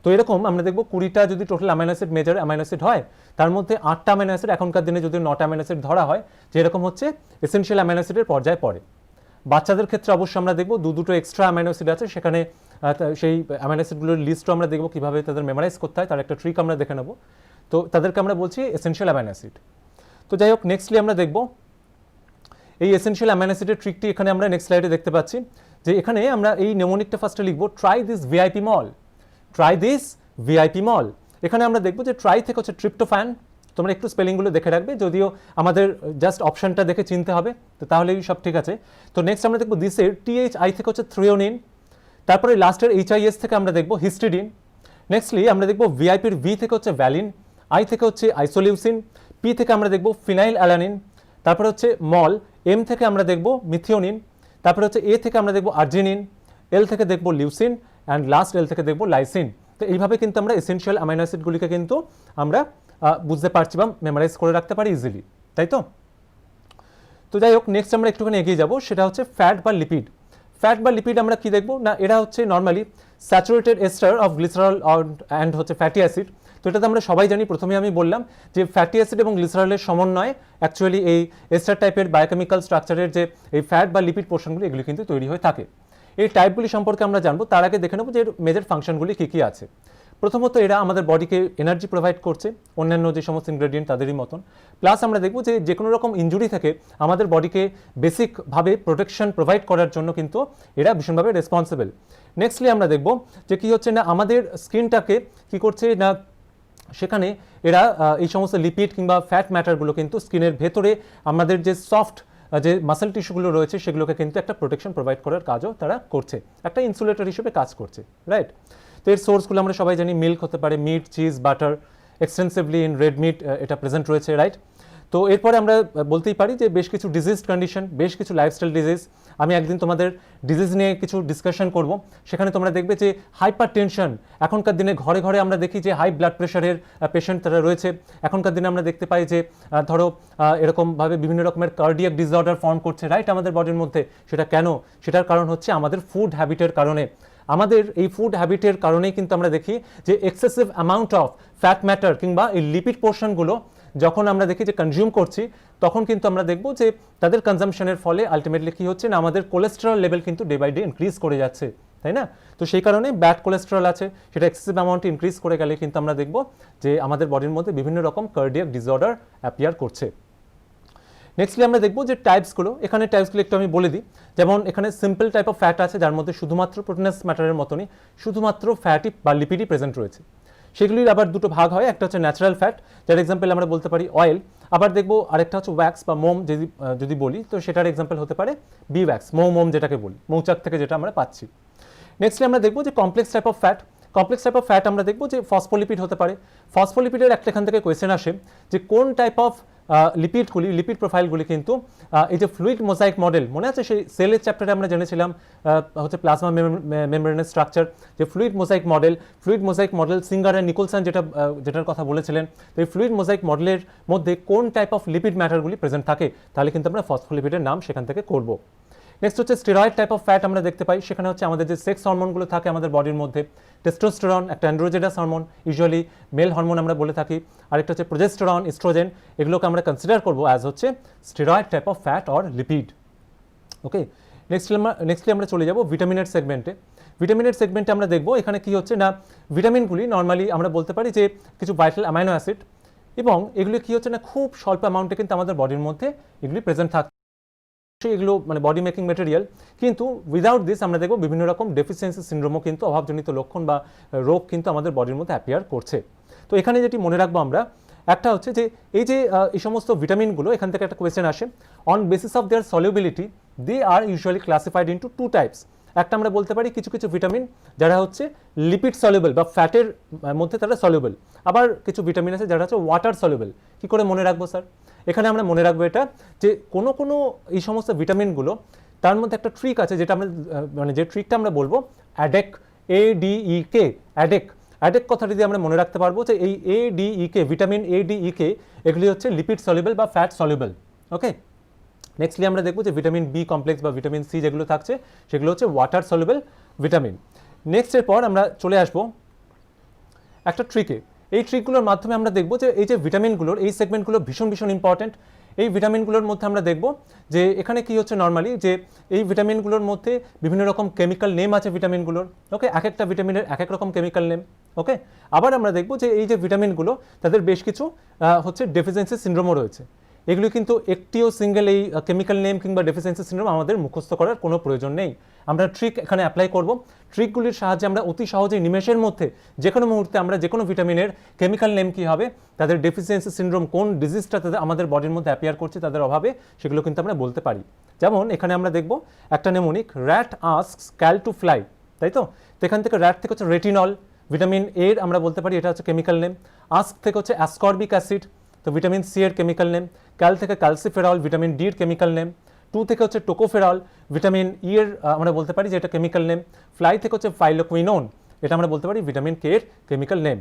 তো এরকম আমরা দেখব 20টা যদি total amino acid, major amino acid হয়, তার মধ্যে 8টা অ্যামাইনো অ্যাসিড, এখনকার দিনে যদি 9টা অ্যামাইনো অ্যাসিড ধরা হয়, যে এরকম হচ্ছে এসেনশিয়াল অ্যামাইনো অ্যাসিডের পর্যায়ে পড়ে। বাচ্চাদের ক্ষেত্রে অবশ্যই আমরা দেখব দুটো এক্সট্রা অ্যামাইনো অ্যাসিড আছে, সেখানে সেই অ্যামাইনো অ্যাসিডগুলোর লিস্টও আমরা দেখব কীভাবে তাদের মেমোরাইজ করতে হয়, তার একটা ট্রিক আমরা দেখে নেব। তো তাদেরকে আমরা বলছি এসেনশিয়াল অ্যামাইনো অ্যাসিড। তো যাই হোক, নেক্সটলি আমরা দেখব এই এসেনশিয়াল অ্যামাইনো অ্যাসিডের ট্রিকটি এখানে আমরা নেক্সট স্লাইডে দেখতে পাচ্ছি, যে এখানে আমরা এই নেমোনিকটা ফার্স্টে লিখব try this VIP mall, try this VIP mall. এখানে আমরা দেখব যে ট্রাই থেকে হচ্ছে ট্রিপ্টোফ্যান, তোমরা একটু স্পেলিংগুলো দেখে রাখবে, যদিও আমাদের জাস্ট অপশনটা দেখে চিনতে হবে, তো তাহলেই সব ঠিক আছে। তো নেক্সট আমরা দেখব দিসের টিএইচআই থেকে হচ্ছে থ্রিওনিন, তারপরে লাস্টের এইচআইএস থেকে আমরা দেখব হিস্টিডিন। নেক্সটলি আমরা দেখব ভিআইপির ভি থেকে হচ্ছে ভ্যালিন, আই থেকে হচ্ছে আইসোলিউসিন, পি থেকে আমরা দেখব ফিনাইল অ্যালানিন, তারপরে হচ্ছে মল, এম থেকে আমরা দেখব মিথিওনিন, তারপরে হচ্ছে এ থেকে আমরা দেখব আর্জিনিন, এল থেকে দেখব লিউসিন, অ্যান্ড লাস্ট এল থেকে দেখব লাইসিন। তো এইভাবে কিন্তু আমরা এসেনশিয়াল অ্যামাইনো অ্যাসিডগুলিকে কিন্তু আমরা বুঝতে পারছি বা মেমোরাইজ করে রাখতে পারি ইজিলি, তাই তো? তো যাই হোক, নেক্সট আমরা একটুখানি এগিয়ে যাব, সেটা হচ্ছে ফ্যাট বা লিপিড। ফ্যাট বা লিপিড আমরা কি দেখব না, এরা হচ্ছে normally saturated ester of glycerol and হচ্ছে ফ্যাটি অ্যাসিড। তো এটাতে আমরা সবাই জানি, প্রথমে আমি বললাম যে ফ্যাটি অ্যাসিড এবং গ্লিসারলের সমন্বয়ে অ্যাকচুয়ালি এই এস্টার টাইপের বায়োকেমিক্যাল স্ট্রাকচারের যে এই ফ্যাট বা লিপিড পোর্শনগুলি, এগুলি কিন্তু তৈরি হয়ে থাকে। এই টাইপগুলি সম্পর্কে আমরা জানবো, তার আগে দেখে নেব যে এর মেজর ফাংশনগুলি কী কী আছে। প্রথমত এরা আমাদের বডিকে এনার্জি প্রোভাইড করছে, অন্যান্য যে সমস্ত ইনগ্রেডিয়েন্ট তাদেরই মতন। প্লাস আমরা দেখব যে কোনো রকম ইনজুরি থেকে আমাদের বডিকে বেসিকভাবে প্রোটেকশন প্রোভাইড করার জন্য কিন্তু এরা ভীষণভাবে রেসপন্সিবল। নেক্সটলি আমরা দেখব যে কী হচ্ছে না, আমাদের স্কিনটাকে কী করছে না, সেখানে এরা এই সমস্ত লিপিড কিংবা ফ্যাট ম্যাটারগুলো কিন্তু স্কিনের ভেতরে আমাদের যে সফট যে মাসেল টিস্যুগুলো রয়েছে সেগুলোকে কিন্তু একটা প্রোটেকশন প্রোভাইড করার কাজও তারা করছে, একটা ইনসুলেটর হিসেবে কাজ করছে, রাইট। তো এর সোর্সগুলো আমরা সবাই জানি, মিল্ক হতে পারে, meat, cheese, butter, extensively in red meat এটা প্রেজেন্ট রয়েছে, রাইট। তো এরপরে আমরা বলতেই পারি যে বেশ কিছু ডিজিজ কন্ডিশন, বেশ কিছু লাইফস্টাইল ডিজিজ, আমি একদিন তোমাদের ডিজিজ নিয়ে কিছু ডিসকাশন করব, সেখানে তোমরা দেখবে যে হাইপার টেনশন, এখনকার দিনে ঘরে ঘরে আমরা দেখি যে হাই ব্লাড প্রেশারের পেশেন্ট তারা রয়েছে। এখনকার দিনে আমরা দেখতে পাই যে ধরো এরকমভাবে বিভিন্ন রকমের কার্ডিয়াক ডিসঅর্ডার ফর্ম করছে রাইট আমাদের বডির মধ্যে। সেটা কেন? সেটার কারণ হচ্ছে আমাদের ফুড হ্যাবিটের কারণে। আমাদের এই ফুড হ্যাবিটের কারণেই কিন্তু আমরা দেখি যে excessive amount of fat matter কিংবা এই লিপিড পোর্শনগুলো যখন আমরা দেখি যে কনজিউম করছি, তখন কিন্তু আমরা দেখব যে তাদের কনজামশনের ফলে আলটিমেটলি কী হচ্ছে না, আমাদের কোলেস্টেরল লেভেল কিন্তু ডে বাই ডে ইনক্রিজ করে যাচ্ছে, তাই না? তো সেই কারণে ব্যাড কোলেস্টেরল আছে, সেটা এক্সেসিভ অ্যামাউন্টে ইনক্রিজ করে গেলে কিন্তু আমরা দেখব যে আমাদের বডির মধ্যে বিভিন্ন রকম কার্ডিয়াক ডিসঅর্ডার অ্যাপিয়ার করছে। নেক্সটলি আমরা দেখব যে টাইপসগুলো, এখানে টাইপসগুলো একটু আমি বলে দিই। যেমন এখানে সিম্পল টাইপ অফ ফ্যাট আছে, যার মধ্যে শুধুমাত্র প্রোটিনাস ম্যাটারের মতনই শুধুমাত্র ফ্যাটি বা লিপিডই প্রেজেন্ট রয়েছে। সেগুলির আবার দুটো ভাগ হয়, একটা হচ্ছে ন্যাচারাল ফ্যাট, যার এক্সাম্পল আমরা বলতে পারি অয়েল। আবার দেখবো আরেকটা হচ্ছে ওয়্যাক্স বা মোম, যদি বলি তো সেটার এক্সাম্পল হতে পারে বি ওয়্যাক্স, মোম যেটাকে বলি, মৌচাক থেকে যেটা আমরা পাচ্ছি। নেক্সটলি আমরা দেখবো যে complex type of fat. Complex type of fat আমরা দেখবো যে ফসফোলিপিড হতে পারে। ফসফোলিপিডের একটা এখান থেকে কোয়েশ্চেন আসে যে কোন টাইপ অফ লিপিডগুলি, লিপিড প্রোফাইলগুলি কিন্তু এই যে ফ্লুইড মোজাইক মডেল, মনে আছে সেই সেলের চ্যাপ্টারে আমরা জেনেছিলাম হচ্ছে প্লাজমা মেমব্রেনের স্ট্রাকচার, যে ফ্লুইড মোজাইক মডেল সিঙ্গার আর নিকোলসন যেটার কথা বলেছিলেন। তো এই ফ্লুইড মোজাইক মডেলের মধ্যে কোন টাইপ অফ লিপিড ম্যাটারগুলি প্রেজেন্ট থাকে, তাহলে কিন্তু আমরা ফসফোলিপিডের নাম সেখান থেকে করব। নেক্সট হচ্ছে স্টেরয়েড টাইপ অফ ফ্যাট আমরা দেখতে পাই, সেখানে হচ্ছে আমাদের যে সেক্স হরমোনগুলো থাকে আমাদের বডির মধ্যে, টেস্টোস্টেরন একটা অ্যান্ড্রোজেনাস হরমোন, ইউজুয়ালি মেল হরমোন আমরা বলে থাকি, আরেকটা হচ্ছে প্রোজেস্টেরন, ইস্ট্রোজেন, এগুলোকে আমরা কনসিডার করবো অ্যাজ হচ্ছে steroid type of fat or lipid. Okay, nextly আমরা চলে যাব ভিটামিনের সেগমেন্টে। ভিটামিনের সেগমেন্টে আমরা দেখবো এখানে কি হচ্ছে না, ভিটামিনগুলি নর্মালি আমরা বলতে পারি যে কিছু ভাইটাল অ্যামাইনো অ্যাসিড, এবং এগুলি কি হচ্ছে না খুব স্বল্প অ্যামাউন্টে কিন্তু আমাদের বডির মধ্যে এগুলি প্রেজেন্ট থাকে, এগুলো মানে বডি মেকিং ম্যাটেরিয়াল। কিন্তু উইদাউট দিস আমরা দেখব বিভিন্ন রকম ডেফিসিয়েন্সি সিনড্রোমও কিন্তু, অভাবজনিত লক্ষণ বা রোগ কিন্তু আমাদের বডির মধ্যে অ্যাপিয়ার করছে। তো এখানে যেটি মনে রাখবো আমরা, একটা হচ্ছে যে এই সমস্ত ভিটামিনগুলো, এখান থেকে একটা কোয়েশ্চেন আসে, on basis of their solubility they are usually classified into two types. একটা আমরা বলতে পারি কিছু কিছু ভিটামিন যারা হচ্ছে লিপিড সলিউবল বা ফ্যাটের মধ্যে তারা সলিউবল, আবার কিছু ভিটামিন আছে যারা হচ্ছে ওয়াটার সলিউবল। কি করে মনে রাখবো স্যার? এখানে আমরা মনে রাখবো এটা যে কোনো এই সমস্ত ভিটামিনগুলো তার মধ্যে একটা ট্রিক আছে, যেটা আমরা মানে যে ট্রিকটা আমরা বলবো অ্যাডেক, ADEK, অ্যাডেক কথাটি দিয়ে আমরা মনে রাখতে পারবো যে এই ADEK, ভিটামিন ADEK, এগুলি হচ্ছে লিপিড সলিউবল বা ফ্যাট সলিউবল। ওকে, নেক্সটলি আমরা দেখবো যে ভিটামিন বি কমপ্লেক্স বা ভিটামিন সি যেগুলো থাকছে সেগুলো হচ্ছে ওয়াটার সলিউবল ভিটামিন। নেক্সটের পর আমরা চলে আসবো একটা ট্রিকে। এই ট্রিকগুলোর মাধ্যমে আমরা দেখব যে এই যে ভিটামিনগুলোর এই সেগমেন্টগুলো ভীষণ ভীষণ ইম্পর্টেন্ট। এই ভিটামিনগুলোর মধ্যে আমরা দেখব যে এখানে কি হচ্ছে নর্মালি যে এই ভিটামিনগুলোর মধ্যে বিভিন্ন রকম কেমিক্যাল নেম আছে ভিটামিনগুলোর। ওকে, এক একটা ভিটামিনের এক এক রকম কেমিক্যাল নেম। ওকে, আবার আমরা দেখব যে এই যে ভিটামিনগুলো তাদের বেশ কিছু হচ্ছে ডেফিসিয়েন্সি সিনড্রোমও রয়েছে। এগুলো কিন্তু একটিও সিঙ্গেল এই কেমিক্যাল নেম কিংবা ডেফিসিয়েন্সি সিনড্রোম আমাদের মুখস্থ করার কোনো প্রয়োজন নেই। আমরা ট্রিক এখানে অ্যাপ্লাই করব। ট্রিকগুলির সাহায্যে আমরা অতি সহজেই নিমেষের মধ্যে যে কোনো মুহূর্তে আমরা যে কোনো ভিটামিনের কেমিক্যাল নেম কী হবে, তাদের ডেফিসিয়েন্সি সিনড্রোম কোন ডিজিজটা তাদের আমাদের বডির মধ্যে অ্যাপিয়ার করছে তাদের অভাবে, সেগুলো কিন্তু আমরা বলতে পারি। যেমন এখানে আমরা দেখব একটা mnemonic, rat asks Cal to fly, তাই তো? এখান থেকে র্যাট থেকে হচ্ছে রেটিনল, ভিটামিন এর আমরা বলতে পারি এটা হচ্ছে কেমিক্যাল নেম। আস্ক থেকে হচ্ছে অ্যাসকর্বিক অ্যাসিড, তো ভিটামিন সি এর কেমিক্যাল নেম। ক্যাল থেকে ক্যালসিফেরল, ভিটামিন ডি এর কেমিক্যাল নেম। টু থেকে হচ্ছে টোকোফেরল, ভিটামিন ই এর আমরা বলতে পারি যে এটা কেমিক্যাল নেম। ফ্লাই থেকে হচ্ছে ফাইলোকুইনোন, এটা আমরা বলতে পারি ভিটামিন কে এর কেমিক্যাল নেম।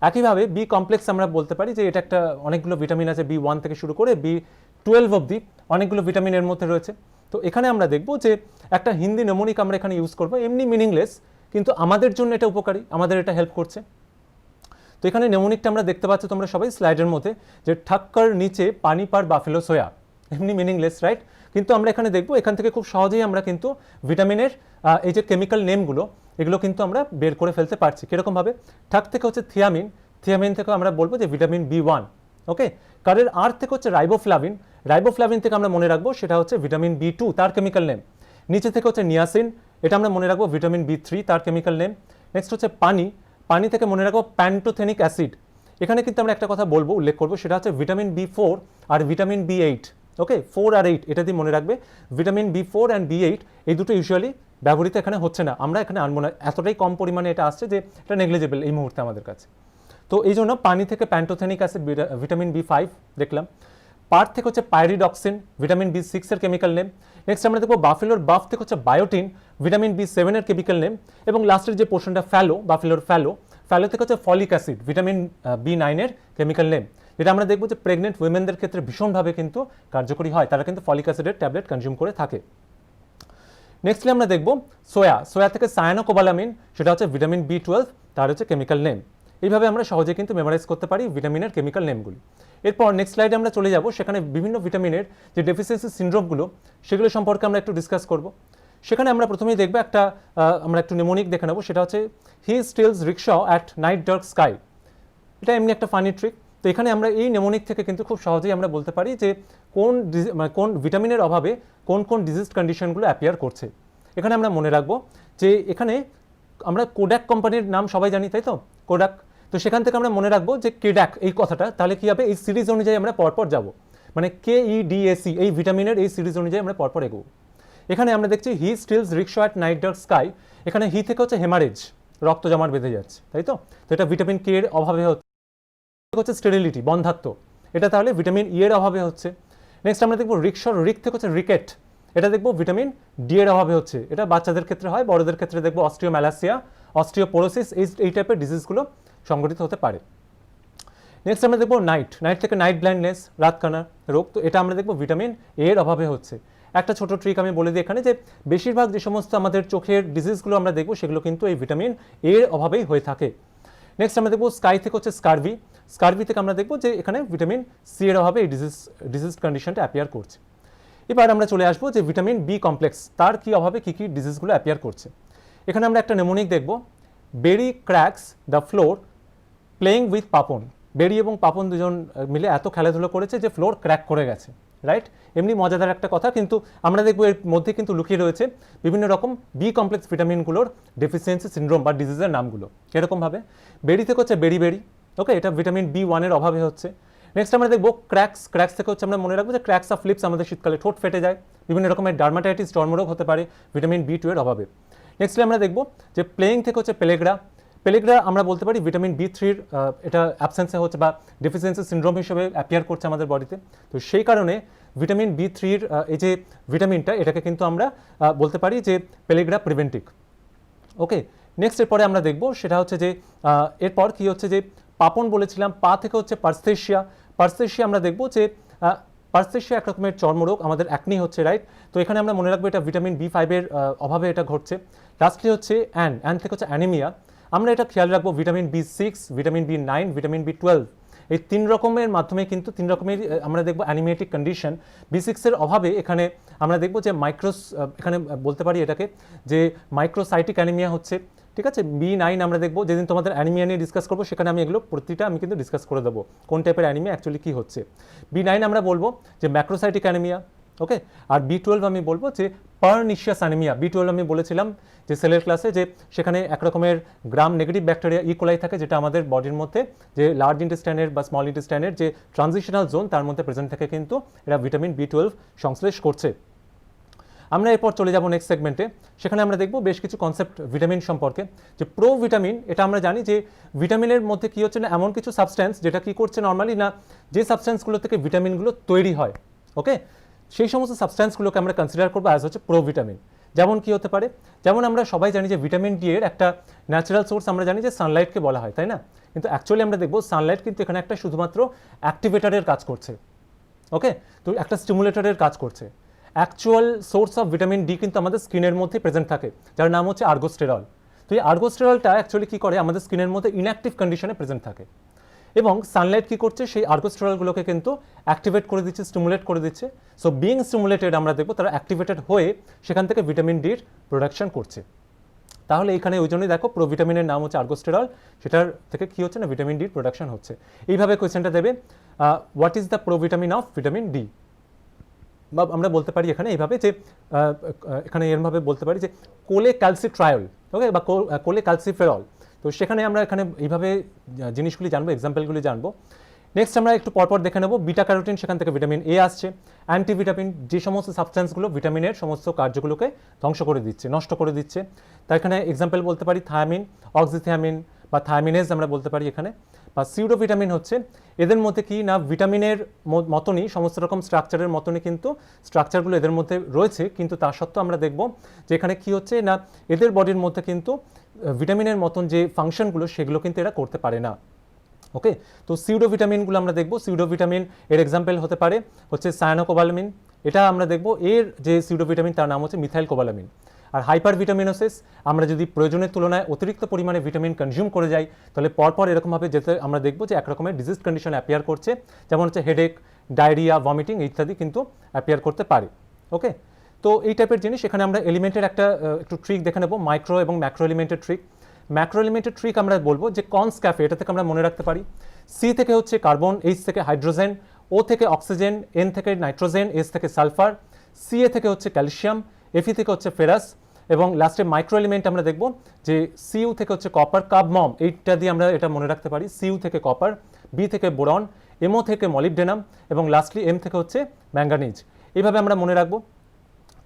একইভাবে বি কমপ্লেক্স আমরা বলতে পারি যে এটা একটা অনেকগুলো ভিটামিন আছে, B1 থেকে শুরু করে B12 অবধি অনেকগুলো ভিটামিনের মধ্যে রয়েছে। তো এখানে আমরা দেখব যে একটা হিন্দি নেমোনিক আমরা এখানে ইউজ করবো, এমনি মিনিংলেস, কিন্তু আমাদের জন্য এটা উপকারী, আমাদের এটা হেল্প করছে। তো এখানে নেমোনিকটা আমরা দেখতে পাচ্ছি তোমরা সবাই স্লাইডের মধ্যে, যে ঠাক্কার নিচে পানি পার বাফেলো সোয়া, এমনি মিনিংলেস রাইট, কিন্তু আমরা এখানে দেখব এখান থেকে খুব সহজেই আমরা কিন্তু ভিটামিনের এই যে কেমিক্যাল নেমগুলো এগুলো কিন্তু আমরা বের করে ফেলতে পারছি। কীরকমভাবে? ঠাক থেকে হচ্ছে থিয়ামিন, থিয়ামিন থেকে আমরা বলবো যে ভিটামিন B1। ওকে, কারের আর থেকে হচ্ছে রাইবোফ্লাভিন, রাইবোফ্লাভিন থেকে আমরা মনে রাখবো সেটা হচ্ছে ভিটামিন B2 তার কেমিক্যাল নেম। নিচে থেকে হচ্ছে নিয়াসিন, এটা আমরা মনে রাখবো ভিটামিন B3 তার কেমিক্যাল নেম। নেক্সট হচ্ছে পানি, পানি থেকে মনে রাখবো প্যান্টোথেনিক অ্যাসিড। এখানে কিন্তু আমরা একটা কথা বলবো, উল্লেখ করবো, সেটা হচ্ছে ভিটামিন B4 আর ভিটামিন B8। ওকে, 4 আর 8 এটা দিয়ে মনে রাখবে, ভিটামিন B4 অ্যান্ড B8 এই দুটো ইউজুয়ালি ব্যবহৃত এখানে হচ্ছে না, আমরা এখানে আনবো না, এতটাই কম পরিমাণে এটা আসছে যে এটা নেগলিজেবল এই মুহূর্তে আমাদের কাছে। তো এই জন্য পানি থেকে প্যান্টোথেনিক অ্যাসিড, ভিটামিন B5 দেখলাম। পার্ট থেকে হচ্ছে পাইরিডক্সিন, ভিটামিন B6 এর কেমিক্যাল নেম। নেক্সট আমরা দেখবো বাফেলোর বাফ থেকে হচ্ছে বায়োটিন, ভিটামিন B7 এর কেমিক্যাল নেম। এবং লাস্টের যে পোর্শনটা ফ্যালো, বাফেলোর ফ্যালো, ফ্যালো থেকে হচ্ছে ফলিক অ্যাসিড, ভিটামিন B9 এর কেমিক্যাল নেম। যেটা আমরা দেখবো যে প্রেগনেন্ট উইমেনদের ক্ষেত্রে ভীষণভাবে কিন্তু কার্যকরী হয়, তারা কিন্তু ফলিক অ্যাসিডের ট্যাবলেট কনজিউম করে থাকে। নেক্সটলি আমরা দেখবো সোয়া থেকে সায়ানোকোবালামিন, সেটা হচ্ছে ভিটামিন B12, তার হচ্ছে কেমিক্যাল নেম। এইভাবে আমরা সহজে কিন্তু মেমোরাইজ করতে পারি ভিটামিনের কেমিক্যাল নেমগুলি। এরপর নেক্সট স্লাইডে আমরা চলে যাব, সেখানে বিভিন্ন ভিটামিনের যে ডেফিসিয়েন্সি সিনড্রোমগুলো সেগুলো সম্পর্কে আমরা একটু ডিসকাস করব। সেখানে আমরা প্রথমেই দেখবো আমরা একটু নেমোনিক দেখে নেবো, সেটা হচ্ছে he steals rickshaw at night dark sky. এটা এমনি একটা ফানি ট্রিক। তো এখানে আমরা এই নেমোনিক থেকে কিন্তু খুব সহজেই আমরা বলতে পারি যে কোন ভিটামিনের অভাবে কোন কোন ডিজিজ কন্ডিশনগুলো অ্যাপিয়ার করছে। এখানে আমরা মনে রাখবো যে এখানে আমরা কোডাক কোম্পানির নাম সবাই জানি, তাই তো, কোডাক। তো সেখান থেকে আমরা মনে রাখবো যে কেডাক এই কথাটা, তাহলে কি হবে, এই সিরিজ অনুযায়ী আমরা পরপর যাব, মানে KEDAC এই ভিটামিনের এই সিরিজ অনুযায়ী আমরা পরপর এগোবো। এখানে আমরা দেখছি he steals rickshaw at night dark sky, এখানে হি থেকে হচ্ছে হেমারেজ, রক্ত জমাট বেঁধে যাচ্ছে, তাই তো। তো এটা ভিটামিন K এর অভাবে হচ্ছে স্টেরিলিটি, বন্ধাত্ব, এটা তাহলে ভিটামিন E এর অভাবে হচ্ছে। নেক্সট আমরা দেখবো রিক্সর রিক থেকে হচ্ছে রিকেট, এটা দেখবো ভিটামিন D এর অভাবে হচ্ছে। এটা বাচ্চাদের ক্ষেত্রে হয়, বড়দের ক্ষেত্রে দেখবো অস্টিওম্যালাসিয়া, অস্টিওপোরোসিস, এই টাইপের ডিজিজগুলো সংঘটিত হতে পারে। নেক্সট আমরা দেখবো নাইট থেকে নাইট ব্লাইন্ডনেস, রাতকানা রোগ, তো এটা আমরা দেখবো ভিটামিন A এর অভাবে হচ্ছে। একটা ছোট ট্রিক আমি বলে দিই এখানে, যে বেশিরভাগ যে সমস্ত আমাদের চোখের ডিজিজগুলো আমরা দেখবো সেগুলো কিন্তু এই ভিটামিন A এর অভাবেই হয়ে থাকে। নেক্সট আমরা দেখবো স্কাই থেকে হচ্ছে স্কারভি থেকে আমরা দেখবো যে এখানে ভিটামিন C এর অভাবে এই ডিজিজ কন্ডিশনটা অ্যাপিয়ার করছে। এবার আমরা চলে আসবো যে ভিটামিন B কমপ্লেক্স, তার কি অভাবে কী কী ডিজিজগুলো অ্যাপিয়ার করছে। এখানে আমরা একটা নেমোনিক দেখবো, Berry cracks the floor playing with Papan. Berry এবং পাপন দুজন মিলে এত খেলাধুলো করেছে যে ফ্লোর ক্র্যাক করে গেছে, রাইট। এমনি মজাদার একটা কথা, কিন্তু আমরা দেখবো এর মধ্যে কিন্তু লুকিয়ে রয়েছে বিভিন্ন রকম B কমপ্লেক্স ভিটামিনগুলোর ডেফিসিয়েন্সি সিনড্রোম বা ডিজিজের নামগুলো। এরকমভাবে বেরি থেকে হচ্ছে বেরি, ওকে, এটা ভিটামিন B1 এর অভাবে হচ্ছে। নেক্সট আমরা দেখবো ক্র্যাক্স থেকে হচ্ছে আমরা মনে রাখবো যে ক্র্যাক্স অফ লিপস, আমাদের শীতকালে ঠোঁট ফেটে যায়, বিভিন্ন রকমের ডার্মাটাইটিস, চর্মরোগ হতে পারে ভিটামিন B2 এর অভাবে। নেক্সটলি আমরা দেখবো যে প্লেইং থেকে হচ্ছে পেলেগ্রা আমরা বলতে পারি ভিটামিন B3 এটা অ্যাবসেন্সে হচ্ছে বা ডেফিসিয়েন্সি সিনড্রোম হিসেবে অ্যাপিয়ার করছে আমাদের বডিতে। তো সেই কারণে ভিটামিন B3 এই যে ভিটামিনটা, এটাকে কিন্তু আমরা বলতে পারি যে পেলেগ্রা প্রিভেন্টিক, ওকে। নেক্সট এরপরে আমরা দেখবো সেটা হচ্ছে যে এরপর কি হচ্ছে যে পাপন বলেছিলাম, পা থেকে হচ্ছে পার্সথেসিয়া আমরা দেখবো যে পার্সথেসিয়া এক রকমের চর্মরোগ, আমাদের অ্যাকনি হচ্ছে, রাইট। তো এখানে আমরা মনে রাখবো এটা ভিটামিন B5 এর অভাবে এটা ঘটছে। লাস্টলি হচ্ছে অ্যান থেকে হচ্ছে অ্যানিমিয়া, আমরা এটা খেয়াল রাখবো vitamin B6, vitamin B9, vitamin B12 এই তিন রকমের মাধ্যমে কিন্তু তিন রকমের আমরা দেখবো অ্যানিমিয়াটিক কন্ডিশন। B6 এর অভাবে এখানে আমরা দেখবো যে এখানে বলতে পারি এটাকে যে মাইক্রোসাইটিক অ্যানিমিয়া হচ্ছে, ঠিক আছে। B9 আমরা দেখবো, যেদিন তোমাদের অ্যানিমিয়া নিয়ে ডিসকাস করবো সেখানে আমি এগুলো প্রতিটা আমি কিন্তু ডিসকাস করে দেবো কোন টাইপের অ্যানিমিয়া অ্যাকচুয়ালি কী হচ্ছে। B9 আমরা বলবো যে ম্যাক্রোসাইটিক অ্যানিমিয়া, ওকে। আর B12 আমি বলবো যে পার্নিশিয়াস অ্যানিমিয়া। B12 আমি বলেছিলাম যে সেলের ক্লাসে যে সেখানে এক রকমের গ্রাম নেগেটিভ ব্যাকটেরিয়া ইকোলাই থাকে, যেটা আমাদের বডির মধ্যে যে লার্জ ইন্টেস্টাইনের বা স্মল ইন্টেস্টাইনের যে ট্রানজিশনাল জোন তার মধ্যে প্রেজেন্ট থাকে, কিন্তু এরা ভিটামিন B12 সংশ্লেষ করছে। আমরা এরপর চলে যাব নেক্সট সেগমেন্টে, সেখানে আমরা দেখব বেশ কিছু কনসেপ্ট ভিটামিন সম্পর্কে। যে প্রোভিটামিন, এটা আমরা জানি যে ভিটামিনের মধ্যে কী হচ্ছে না, এমন কিছু সাবস্ট্যান্স যেটা কী করছে নর্মালি না, যে সাবস্ট্যান্সগুলো থেকে ভিটামিনগুলো তৈরি হয়, ওকে, সেই সমস্ত সাবস্ট্যান্সগুলোকে আমরা কনসিডার করবো অ্যাজ হচ্ছে প্রোভিটামিন। যেমন কি হতে পারে, যেমন আমরা সবাই জানি যে ভিটামিন ডি এর একটা ন্যাচারাল সোর্স আমরা জানি যে সানলাইটকে বলা হয়, তাই না। কিন্তু অ্যাকচুয়ালি আমরা দেখবো সানলাইট কিন্তু এখানে একটা শুধুমাত্র অ্যাক্টিভেটরের কাজ করছে, ওকে, তো একটা স্টিমুলেটরের কাজ করছে। Actual source of vitamin D কিন্তু আমাদের স্কিনের মধ্যে প্রেজেন্ট থাকে, যার নাম হচ্ছে আর্গোস্টেরল। তো এই আর্গোস্টেরলটা অ্যাকচুয়ালি কী করে, আমাদের স্কিনের মধ্যে ইনঅ্যাক্টিভ কন্ডিশনে প্রেজেন্ট থাকে, এবং সানলাইট কী করছে, সেই আর্গোস্টেরলগুলোকে কিন্তু অ্যাক্টিভেট করে দিচ্ছে, স্টিমুলেট করে দিচ্ছে। সো বিং স্টিমুলেটেড আমরা দেখবো তারা অ্যাক্টিভেটেড হয়ে সেখান থেকে ভিটামিন ডির প্রোডাকশন করছে। তাহলে এখানে ওই জন্যই দেখো প্রোভিটামিনের নাম হচ্ছে আর্গোস্টেরল, সেটার থেকে কী হচ্ছে না, ভিটামিন ডির প্রোডাকশন হচ্ছে। এইভাবে কোয়েশ্চেনটা দেবে, what is the provitamin of vitamin D, বা আমরা বলতে পারি এখানে এইভাবে যে এখানে এরভাবে বলতে পারি যে কোলে ক্যালসিট্রায়ল, ওকে, বা কোলে ক্যালসিফেরল। তো সেখানে আমরা এখানে এইভাবে জিনিসগুলি জানবো, এক্সাম্পলগুলি জানবো। নেক্সট আমরা একটু পরপর দেখে নেব বিটা ক্যারোটিন, সেখান থেকে ভিটামিন এ আসছে। অ্যান্টিভিটামিন, যে সমস্ত সাবস্ট্যান্সগুলো ভিটামিনের সমস্ত কার্যগুলোকে ধ্বংস করে দিচ্ছে, নষ্ট করে দিচ্ছে। তার এখানে এক্সাম্পল বলতে পারি থায়ামিন, অক্সিথিয়ামিন বা থায়ামিনেজ আমরা বলতে পারি এখানে, বা সিউডোভিটামিন হচ্ছে এদের মধ্যে কি না ভিটামিনের মতনই সমস্ত রকম স্ট্রাকচারের মতনই কিন্তু স্ট্রাকচারগুলো এদের মধ্যে রয়েছে, কিন্তু তা সত্ত্বেও আমরা দেখব যে এখানে কি হচ্ছে না এদের বডির মধ্যে কিন্তু ভিটামিনের মতন যে ফাংশনগুলো সেগুলো কিন্তু এরা করতে পারে না। ওকে, তো সিউডোভিটামিনগুলো আমরা দেখব। সিউডোভিটামিন এর এক্সাম্পল হতে পারে হচ্ছে সায়ানোকোবালামিন, এটা আমরা দেখব এর যে সিউডোভিটামিন তার নাম হচ্ছে মিথাইল কোবালামিন। আর হাইপার ভিটামিনোসিস, আমরা যদি প্রয়োজনের তুলনায় অতিরিক্ত পরিমাণে ভিটামিন কনজিউম করে যাই তাহলে পরপর এরকমভাবে যেতে আমরা দেখব যে একরকমের ডিজিজ কন্ডিশন অ্যাপিয়ার করছে, যেমন হচ্ছে হেডেক, ডায়রিয়া, ভমিটিং ইত্যাদি কিন্তু অ্যাপিয়ার করতে পারে। ওকে, তো এই টাইপের জিনিস। এখানে আমরা এলিমেন্টের একটা একটু ট্রিক দেখে নেব, মাইক্রো এবং ম্যাক্রো এলিমেন্টের ট্রিক। ম্যাক্রো এলিমেন্টের ট্রিক আমরা বলবো যে কনস ক্যাফে, এটা থেকে আমরা মনে রাখতে পারি সি থেকে হচ্ছে কার্বন, এইচ থেকে হাইড্রোজেন, ও থেকে অক্সিজেন, এন থেকে নাইট্রোজেন, এস থেকে সালফার, সিএ থেকে হচ্ছে ক্যালসিয়াম, এফি থেকে হচ্ছে ফেরাস, এবং লাস্টে মাইক্রো এলিমেন্ট আমরা দেখব যে সিইউ থেকে হচ্ছে কপার, কাবমম এইটা দিয়ে আমরা এটা মনে রাখতে পারি, সিইউ থেকে কপার, বি থেকে বোরন, এমও থেকে মলিবডেনাম, এবং লাস্টলি এম থেকে হচ্ছে ম্যাঙ্গানিজ। এইভাবে আমরা মনে রাখবো।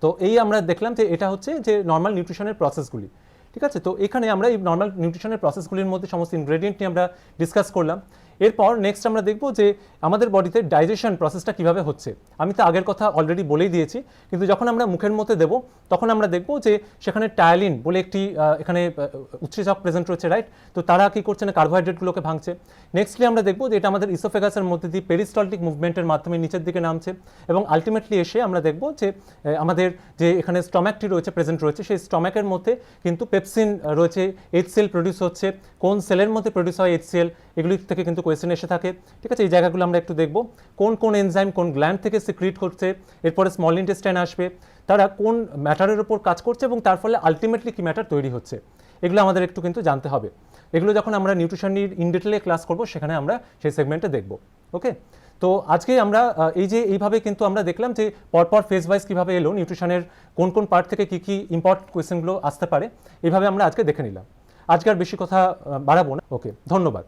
তো এই আমরা দেখলাম যে এটা হচ্ছে যে নর্মাল নিউট্রিশনের প্রসেসগুলি, ঠিক আছে। তো এখানে আমরা এই নর্মাল নিউট্রিশনের প্রসেসগুলির মধ্যে সমস্ত ইনগ্রেডিয়েন্ট নিয়ে আমরা ডিসকাস করলাম। এরপর নেক্সট আমরা দেখব যে আমাদের বডিতে ডাইজেশন প্রসেসটা কিভাবে হচ্ছে। আমি তো আগের কথা অলরেডি বলেই দিয়েছি, কিন্তু যখন আমরা মুখের মধ্যে দেব তখন আমরা দেখব যে সেখানে টায়ালিন বলে একটি এখানে উৎসেচক প্রেজেন্ট রয়েছে, রাইট। তো তারা কি করছে না কার্বোহাইড্রেটগুলোকে ভাঙছে। নেক্সটলি আমরা দেখব যে এটা আমাদের ইসোফেগাসের মধ্যে দিয়ে পেরিস্টলটিক মুভমেন্টের মাধ্যমে নিচের দিকে নামছে, এবং আলটিমেটলি এসে আমরা দেখব যে আমাদের যে এখানে স্টমাকটি রয়েছে প্রেজেন্ট রয়েছে সেই স্টমাকের মধ্যে কিন্তু পেপসিন রয়েছে, HCl প্রডিউস হচ্ছে, কোন সেলের মধ্যে প্রডিউস হয় HCl, এগুলি থেকে কিন্তু কোয়েশ্চেন এসে থাকে, ঠিক আছে। এই জায়গাগুলো আমরা একটু দেখব, কোন কোন এনজাইম কোন গ্ল্যান্ড থেকে সিক্রিট করছে, এরপরে স্মল ইন্টেস্টাইন আসবে, তারা কোন ম্যাটারের উপর কাজ করছে এবং তার ফলে আলটিমেটলি কি ম্যাটার তৈরি হচ্ছে, এগুলো আমাদের একটু কিন্তু জানতে হবে। এগুলো যখন আমরা নিউট্রিশন নিয়ে ইন ডিটেলে ক্লাস করব সেখানে আমরা সেই সেগমেন্টে দেখব। ওকে, তো আজকে আমরা এই যে এইভাবে কিন্তু আমরা দেখলাম যে পরপর ফেজ ওয়াইজ কীভাবে এলো নিউট্রিশনের কোন কোন পার্ট থেকে কী কী ইম্পর্টেন্ট কোয়েশ্চেনগুলো আসতে পারে, এইভাবে আমরা আজকে দেখে নিলাম। আজকে আর বেশি কথা বাড়াবো না। ওকে, ধন্যবাদ।